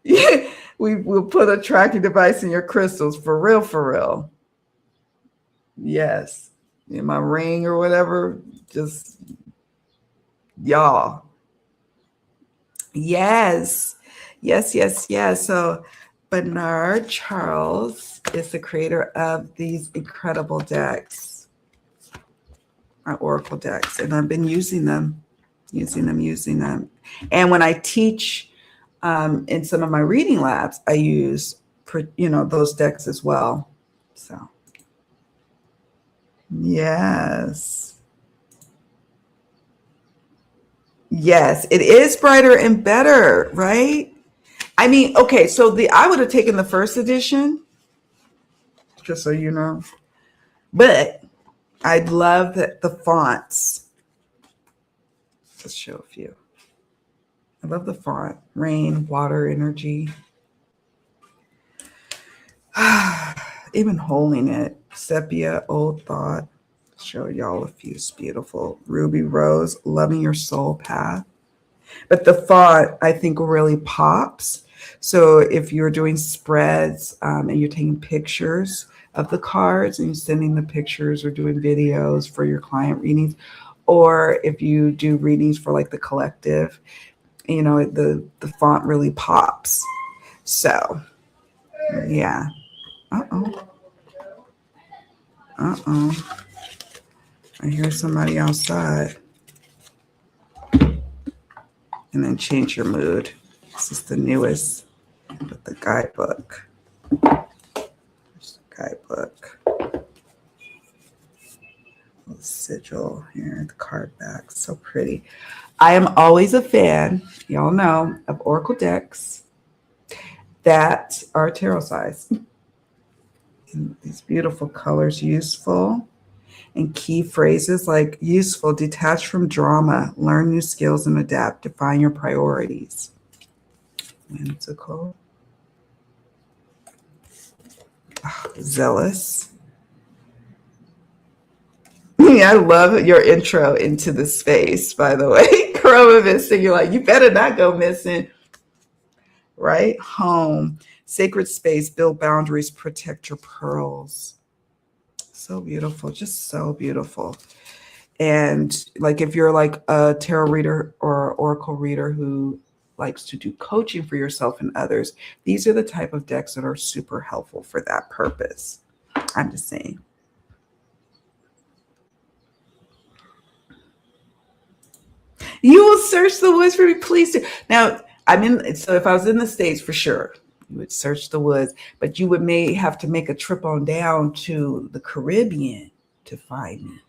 Yeah, we'll put a tracking device in your crystals for real, for real. Yes. In my ring or whatever, just y'all. Yes. Yes, yes, yes. So Bernard Charles is the creator of these incredible decks, our Oracle decks, and I've been using them, using them. And when I teach in some of my reading labs, I use, those decks as well. So, yes. Yes, it is brighter and better, right? I mean, okay, so I would have taken the first edition, just so you know, but I love the fonts. Let's show a few. I love the font. Rain, water, energy. Even holding it. Sepia, old thought. Show y'all a few. It's beautiful. Ruby Rose, loving your soul path. But the font, I think, really pops. So if you're doing spreads and you're taking pictures of the cards and you're sending the pictures or doing videos for your client readings, or if you do readings for like the collective, the font really pops. So, yeah. Uh-oh. Uh-oh. I hear somebody outside. And then change your mood. This is the newest with the guidebook. There's the guidebook. Little sigil here, the card back. So pretty. I am always a fan, y'all know, of Oracle decks that are tarot size. And these beautiful colors, useful. And key phrases like useful, detach from drama, learn new skills and adapt, define your priorities. Whimsical. Zealous. Yeah, I love your intro into the space, by the way. Corona missing, you're like, you better not go missing. Right? Home. Sacred space, build boundaries, protect your pearls. So beautiful, just so beautiful. And like if you're like a tarot reader or oracle reader who likes to do coaching for yourself and others, these are the type of decks that are super helpful for that purpose. I'm just saying. You will search the woods for me, please do. Now, so if I was in the States, for sure, you would search the woods, but you may have to make a trip on down to the Caribbean to find me.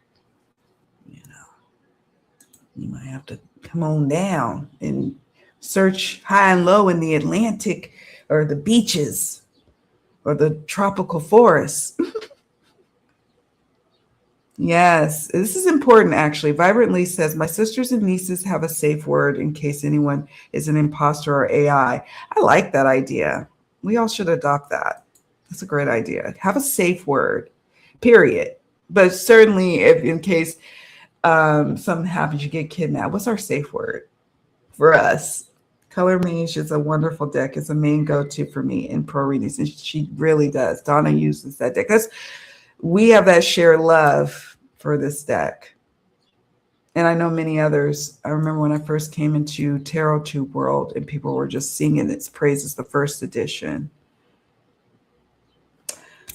You might have to come on down and search high and low in the Atlantic or the beaches or the tropical forests. Yes, this is important actually. Vibrantly says, my sisters and nieces have a safe word in case anyone is an imposter or AI. I like that idea. We all should adopt that. That's a great idea. Have a safe word, period. But certainly if in case something happens, you get kidnapped. What's our safe word for us? Color Mage is a wonderful deck. It's a main go-to for me in pro readings. And she really does. Donna uses that deck. We have that shared love for this deck. And I know many others. I remember when I first came into Tarot Tube world and people were just singing its praises, the first edition.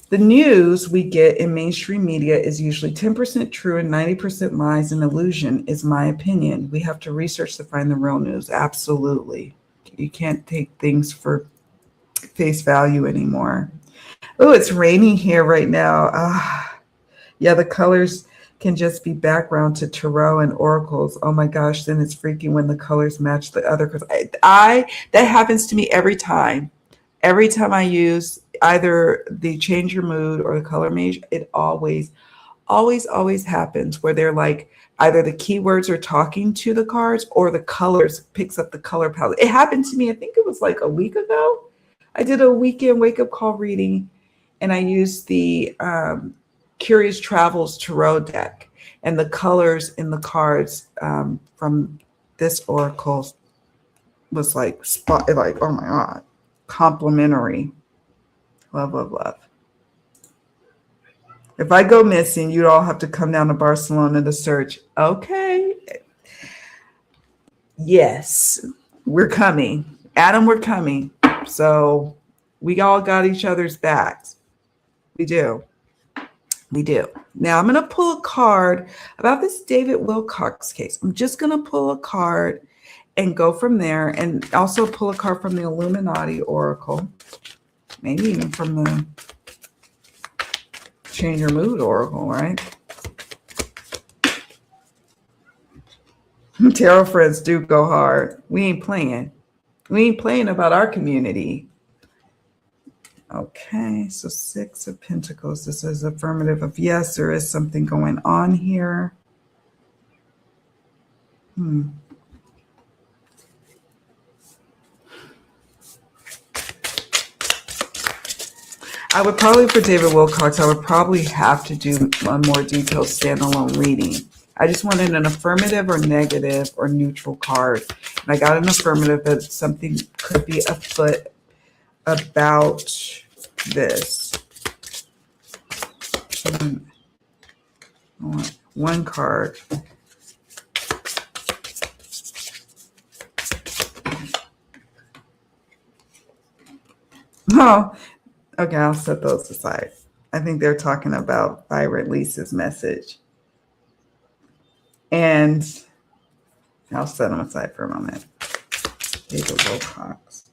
The news we get in mainstream media is usually 10% true and 90% lies and illusion, is my opinion. We have to research to find the real news. Absolutely. You can't take things for face value anymore. Oh, it's raining here right now. Yeah, the colors can just be background to tarot and oracles. Oh my gosh, then it's freaking when the colors match the other. Because that happens to me every time. Every time I use either the Change Your Mood or the Color Mage, it always happens where they're like either the keywords are talking to the cards or the colors picks up the color palette. It happened to me, I think it was like a week ago. I did a weekend wake-up call reading and I used the Curious Travels Tarot deck, and the colors in the cards from this oracle was like oh my god, complimentary. Love, love, love. If I go missing, you'd all have to come down to Barcelona to search. Okay. Yes, we're coming. Adam, we're coming. So we all got each other's backs. We do. We do. Now I'm going to pull a card about this David Wilcox case. I'm just going to pull a card and go from there, and also pull a card from the Illuminati Oracle, maybe even from the Change Your Mood Oracle, right? Tarot friends do go hard. We ain't playing. We ain't playing about our community. Okay, so Six of Pentacles. This is affirmative of yes, there is something going on here. I would probably, for David Wilcox, I would probably have to do a more detailed standalone reading. I just wanted an affirmative or negative or neutral card. And I got an affirmative that something could be afoot about this. One card. Oh, okay, I'll set those aside. I think they're talking about Vibrant Lisa's message. And I'll set them aside for a moment. David Wilcox.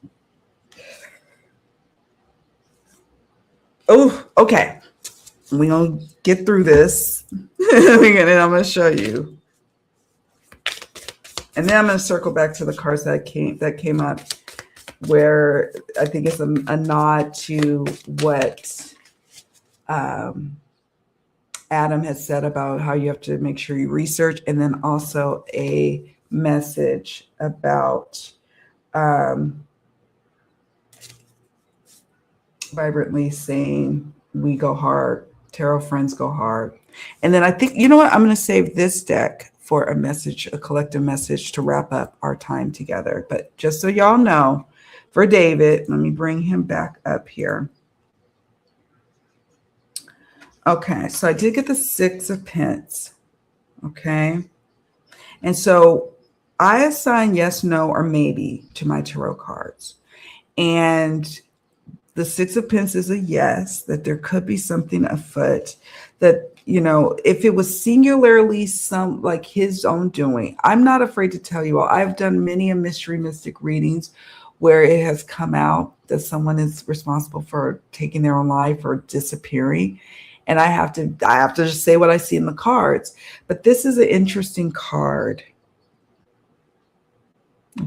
Oh, okay. We're going to get through this. And I'm going to show you. And then I'm going to circle back to the cards that came up, where I think it's a nod to what Adam has said about how you have to make sure you research, and then also a message about Vibrantly saying we go hard, tarot friends go hard. And then I think, you know what, I'm going to save this deck for a message, a collective message to wrap up our time together. But just so y'all know, for David, let me bring him back up here. Okay, so I did get the Six of Pentacles. Okay. And so I assign yes, no, or maybe to my tarot cards. And the Six of Pentacles is a yes, that there could be something afoot, that, you know, if it was singularly some like his own doing. I'm not afraid to tell you all, I've done many a mystery mystic readings where it has come out that someone is responsible for taking their own life or disappearing. And I have to just say what I see in the cards. But this is an interesting card.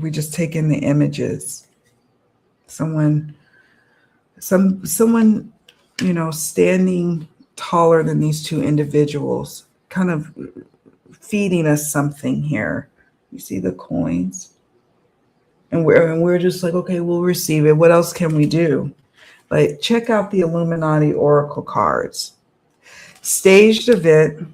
We just take in the images. Someone, you know, standing taller than these two individuals, kind of feeding us something here. You see the coins? And we're just like, okay, we'll receive it. What else can we do? But check out the Illuminati Oracle cards. Staged event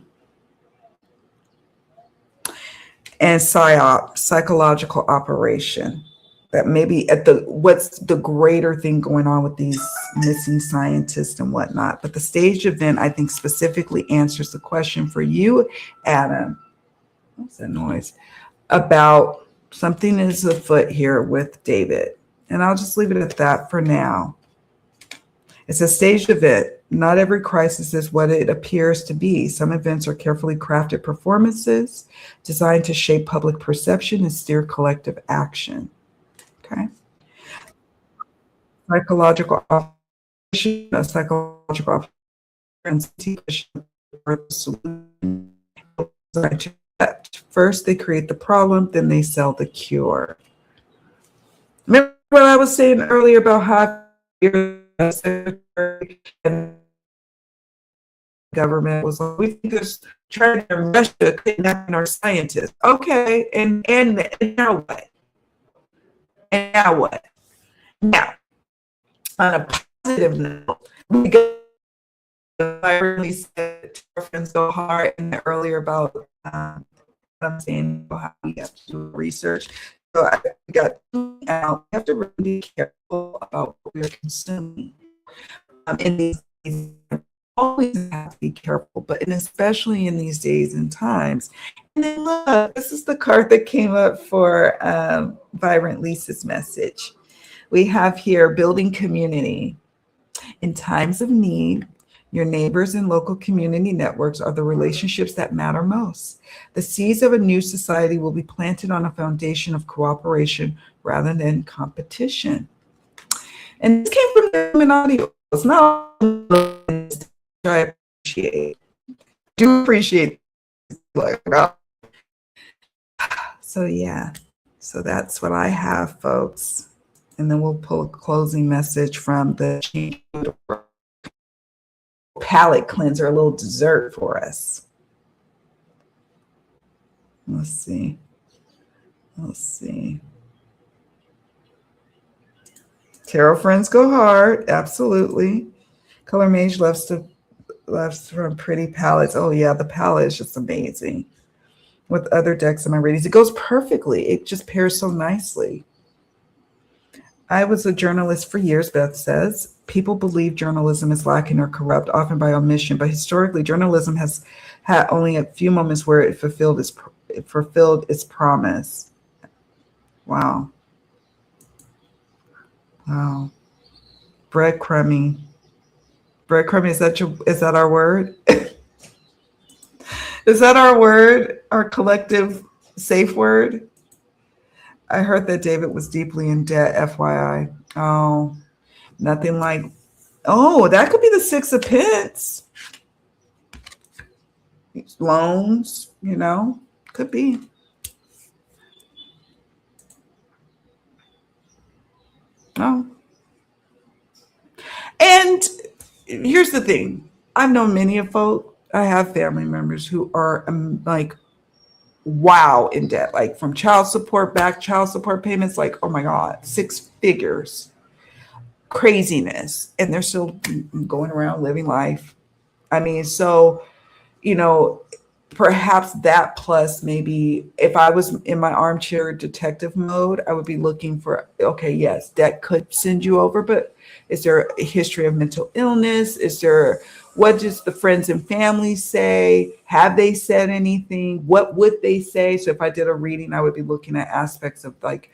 and psyop, psychological operation. That maybe at what's the greater thing going on with these missing scientists and whatnot. But the staged event, I think, specifically answers the question for you, Adam. What's that noise? About something is afoot here with David. And I'll just leave it at that for now. It's a staged event. Not every crisis is what it appears to be. Some events are carefully crafted performances designed to shape public perception and steer collective action. Okay. Psychological operation, a psychological operation. First, they create the problem, then they sell the cure. Remember what I was saying earlier about how government was like, we just trying to Russia kidnapping our scientists. Okay, and now what? And now what? Now, on a positive note, we got I really said to our friends go hard and earlier about I'm saying how we have to do research. So I got out. We have to really be careful about what we're consuming. In these days, always have to be careful, but and especially in these days and times. And then look, this is the card that came up for Vibrant Lisa's message. We have here building community. In times of need, your neighbors and local community networks are the relationships that matter most. The seeds of a new society will be planted on a foundation of cooperation rather than competition. And this came from the Illuminati. It's not I appreciate. Do appreciate. So yeah, so that's what I have, folks. And then we'll pull a closing message from the palate cleanser, a little dessert for us. Let's see. Tarot friends go hard, absolutely. Color Mage loves from pretty palettes. Oh yeah, the palette is just amazing. With other decks in my readings, it goes perfectly. It just pairs so nicely. I was a journalist for years, Beth says. People believe journalism is lacking or corrupt, often by omission, but historically, journalism has had only a few moments where it fulfilled its promise. Wow. Wow. Breadcrumbing. Breadcrumbing, is that our word? Is that our word? Our collective safe word? I heard that David was deeply in debt, FYI. Oh, nothing like, oh, that could be the Six of Pence. Loans, could be. Oh. And here's the thing. I've known many of folk. I have family members who are like, wow, in debt, like from child support payments, like, oh my God, 6 figures, craziness. And they're still going around living life. I mean, so, perhaps that plus maybe if I was in my armchair detective mode, I would be looking for, okay, yes, that could send you over, but is there a history of mental illness? What does the friends and family say? Have they said anything? What would they say? So if I did a reading, I would be looking at aspects of like,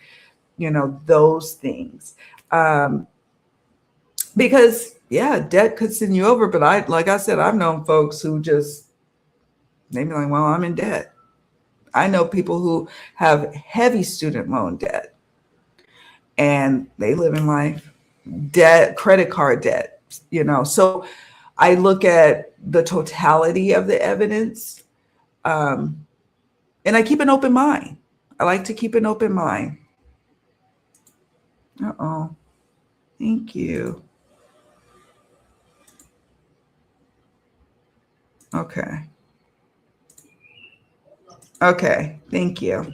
those things. Because yeah, debt could send you over, but like I said, I've known folks who just, they be like, well, I'm in debt. I know people who have heavy student loan debt and they live in life, debt, credit card debt, So I look at the totality of the evidence, and I keep an open mind. I like to keep an open mind. Uh-oh. Thank you. Okay. Thank you.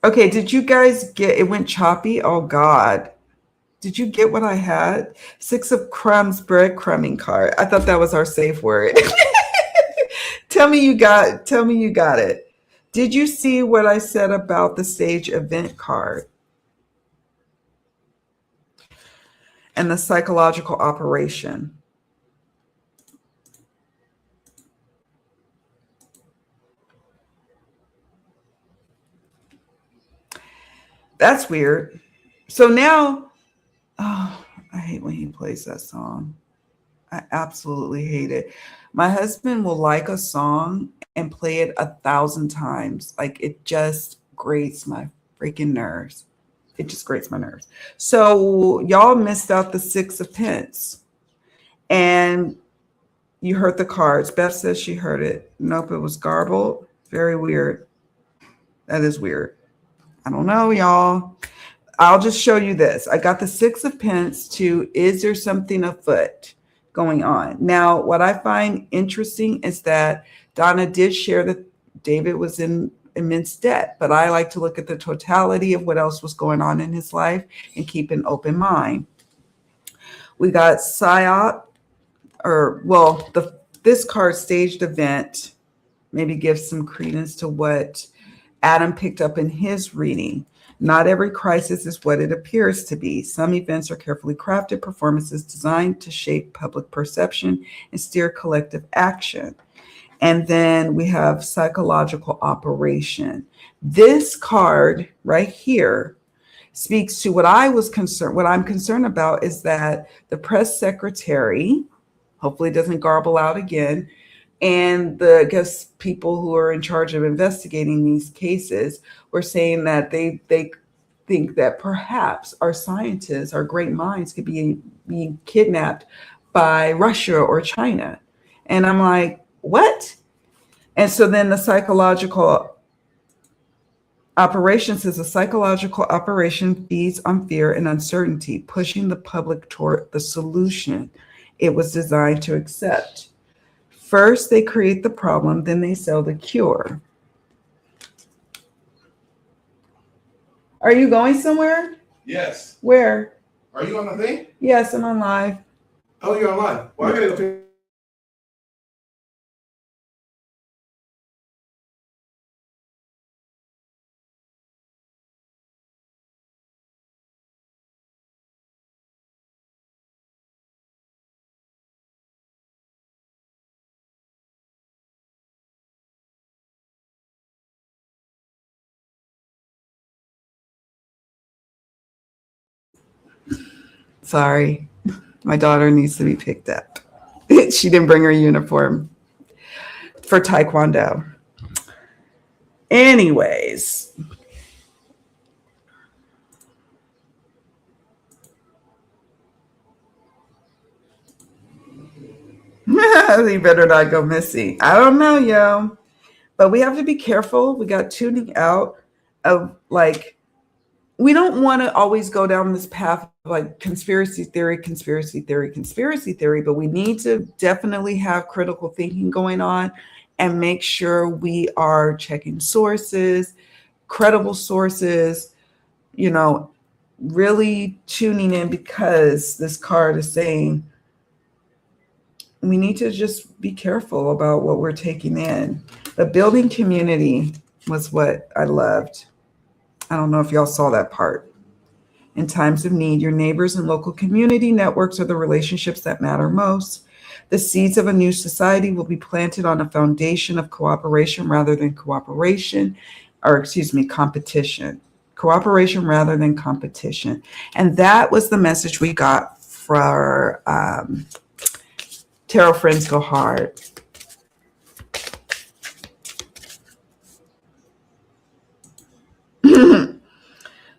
Okay, did you guys get, it went choppy? Oh God. Did you get what I had? 6 of Crumbs, breadcrumbing card. I thought that was our safe word. Tell me you got it. Did you see what I said about the stage event card? And the psychological operation. That's weird. So now, oh, I hate when he plays that song. I absolutely hate it. My husband will like a song and play it 1,000 times. Like it just grates my freaking nerves. It just grates my nerves. So y'all missed out the 6 of Pence. And you heard the cards. Beth says she heard it. Nope, it was garbled. Very weird. That is weird. I don't know, y'all. I'll just show you this. I got the 6 of Pence to, is there something afoot going on? Now, what I find interesting is that Donna did share that David was in immense debt, but I like to look at the totality of what else was going on in his life and keep an open mind. We got psyop, or well, this card, staged event, maybe gives some credence to what Adam picked up in his reading. Not every crisis is what it appears to be. Some events are carefully crafted performances designed to shape public perception and steer collective action. And then we have psychological operation. This card right here speaks to what I'm concerned about is that the press secretary, hopefully doesn't garble out again, and the, I guess, people who are in charge of investigating these cases were saying that they think that perhaps our scientists, our great minds, could be being kidnapped by Russia or China. And I'm like, what? And so then the psychological operation says a psychological operation feeds on fear and uncertainty, pushing the public toward the solution it was designed to accept. First, they create the problem, then they sell the cure. Are you going somewhere? Yes. Where? Are you on the thing? Yes, I'm on live. Oh, you're on live. Well, I gotta go. Sorry, my daughter needs to be picked up. She didn't bring her uniform for Taekwondo. Anyways. You better not go missing. I don't know, yo. But we have to be careful. We got tuning out of like, we don't want to always go down this path of like conspiracy theory, but we need to definitely have critical thinking going on and make sure we are checking sources, credible sources, really tuning in, because this card is saying we need to just be careful about what we're taking in. The building community was what I loved. I don't know if y'all saw that part. In times of need, your neighbors and local community networks are the relationships that matter most. The seeds of a new society will be planted on a foundation of cooperation rather than competition. Cooperation rather than competition. And that was the message we got for Tarot Friends Go Hard.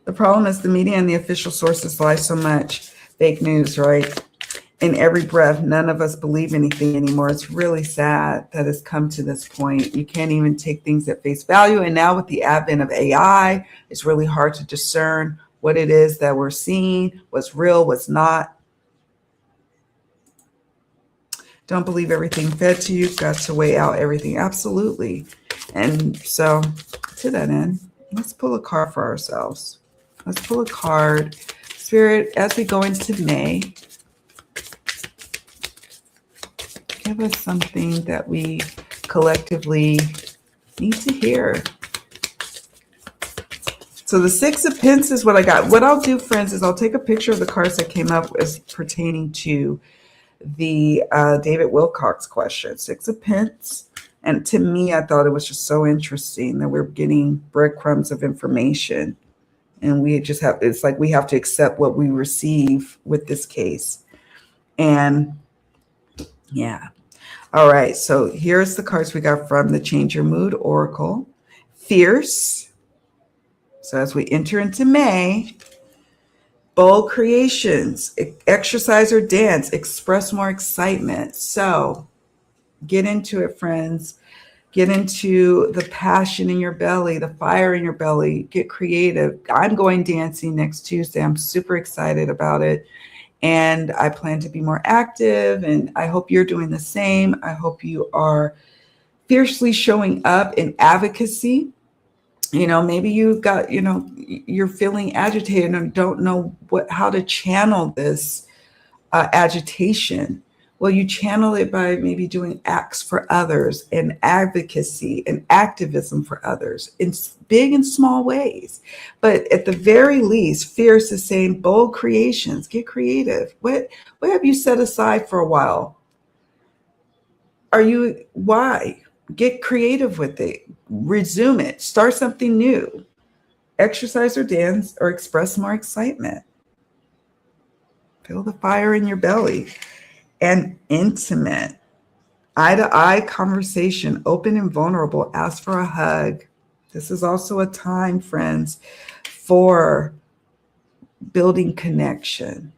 The problem is the media and the official sources lie so much. Fake news, right? In every breath, none of us believe anything anymore. It's really sad that it's come to this point. You can't even take things at face value. And now with the advent of AI, it's really hard to discern what it is that we're seeing, what's real, what's not. Don't believe everything fed to you. Got to weigh out everything. Absolutely. And so to that end, let's pull a card for ourselves. Let's pull a card. Spirit, as we go into May, give us something that we collectively need to hear. So the Six of Pentacles is what I got. What I'll do, friends, is I'll take a picture of the cards that came up as pertaining to the David Wilcox question, Six of Pentacles. And to me, I thought it was just so interesting that we're getting breadcrumbs of information. And we just have, it's like we have to accept what we receive with this case. And yeah. All right. So here's the cards we got from the Change Your Mood Oracle. Fierce. So as we enter into May, bold creations, exercise or dance, express more excitement. So get into it, friends. Get into the passion in your belly, the fire in your belly. Get creative. I'm going dancing next Tuesday. I'm super excited about it. And I plan to be more active. And I hope you're doing the same. I hope you are fiercely showing up in advocacy. Maybe you got, you're feeling agitated and don't know how to channel this agitation. Well, you channel it by maybe doing acts for others and advocacy and activism for others in big and small ways. But at the very least, Fierce is saying bold creations, get creative. What have you set aside for a while? Why? Get creative with it. Resume it. Start something new. Exercise or dance or express more excitement. Feel the fire in your belly. And intimate, eye-to-eye conversation, open and vulnerable. Ask for a hug. This is also a time, friends, for building connection,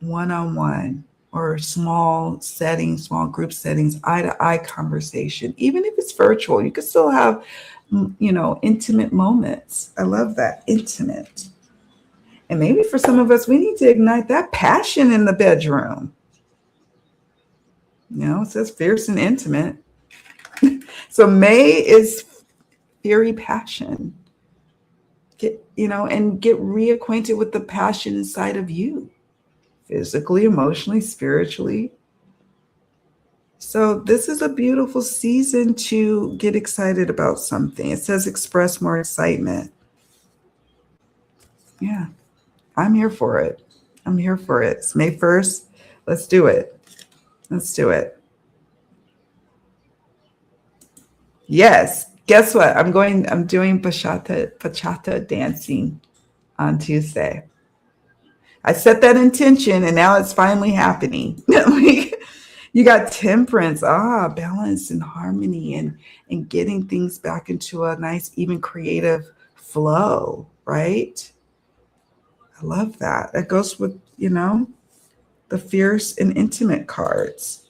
one-on-one or small settings, small group settings, eye-to-eye conversation. Even if it's virtual, you can still have, intimate moments. I love that, intimate. And maybe for some of us, we need to ignite that passion in the bedroom. It says fierce and intimate. So May is fiery passion. Get reacquainted with the passion inside of you, physically, emotionally, spiritually. So this is a beautiful season to get excited about something. It says express more excitement. Yeah, I'm here for it. It's May 1st. Let's do it. Yes. Guess what? I'm doing bachata dancing on Tuesday. I set that intention and now it's finally happening. You got temperance, balance and harmony and getting things back into a nice, even creative flow, right? I love that. That goes with, the fierce and intimate cards.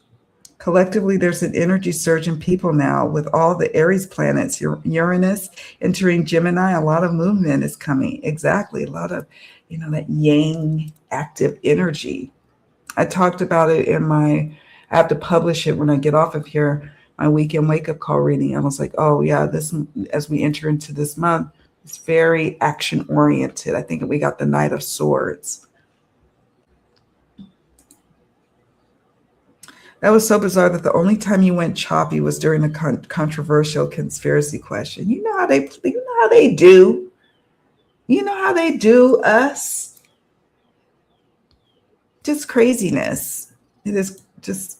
Collectively, there's an energy surge in people now with all the Aries planets, Uranus entering Gemini. A lot of movement is coming. Exactly. A lot of, that yang active energy. I talked about it I have to publish it when I get off of here, my weekend wake-up call reading. I was like, oh, yeah, this, as we enter into this month, it's very action-oriented. I think we got the Knight of Swords. That was so bizarre that the only time you went choppy was during the controversial conspiracy question. You know how they do. You know how they do us. Just craziness. It is just,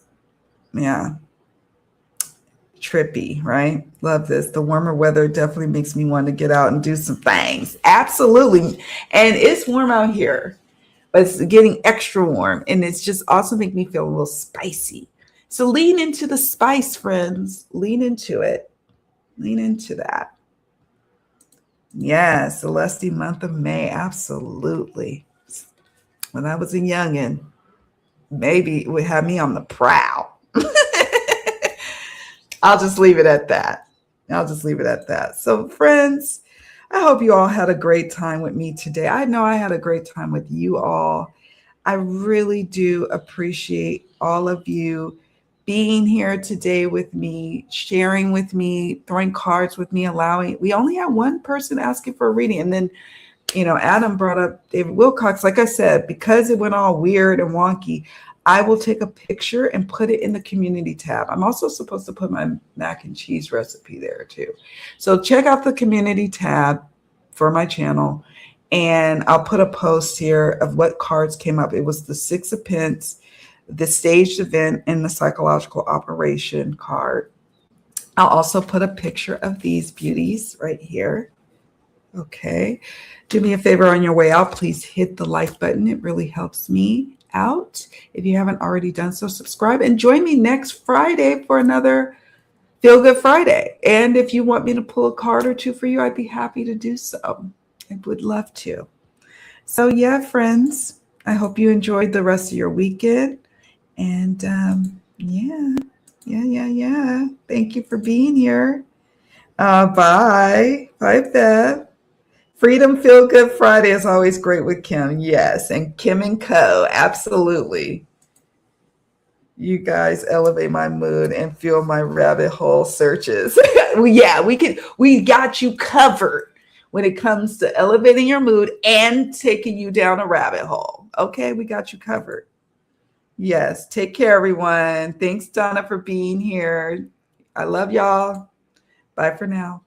trippy, right? Love this. The warmer weather definitely makes me want to get out and do some things. Absolutely. And it's warm out here, but it's getting extra warm. And it's just also make me feel a little spicy. So lean into the spice, friends. Lean into it. Lean into that. Yes, Celeste month of May. Absolutely. When I was a youngin', maybe it would have me on the prowl. I'll just leave it at that. So friends, I hope you all had a great time with me today. I know I had a great time with you all. I really do appreciate all of you being here today with me, sharing with me, throwing cards with me, we only had one person asking for a reading. And then, Adam brought up David Wilcox. Like I said, because it went all weird and wonky, I will take a picture and put it in the community tab. I'm also supposed to put my mac and cheese recipe there too. So check out the community tab for my channel. And I'll put a post here of what cards came up. It was the Six of Pence, the staged event, and the psychological operation card. I'll also put a picture of these beauties right here. Okay. Do me a favor on your way out. Please hit the like button. It really helps me out. If you haven't already done so, subscribe and join me next Friday for another Feel Good Friday. And if you want me to pull a card or two for you, I'd be happy to do so. I would love to. So yeah, friends, I hope you enjoyed the rest of your weekend. And yeah. Thank you for being here. Bye. Bye, Bev. Freedom Feel Good Friday is always great with Kim. Yes. And Kim and Co. Absolutely. You guys elevate my mood and fuel my rabbit hole searches. We got you covered when it comes to elevating your mood and taking you down a rabbit hole. Okay, we got you covered. Yes. Take care, everyone. Thanks, Donna, for being here. I love y'all. Bye for now.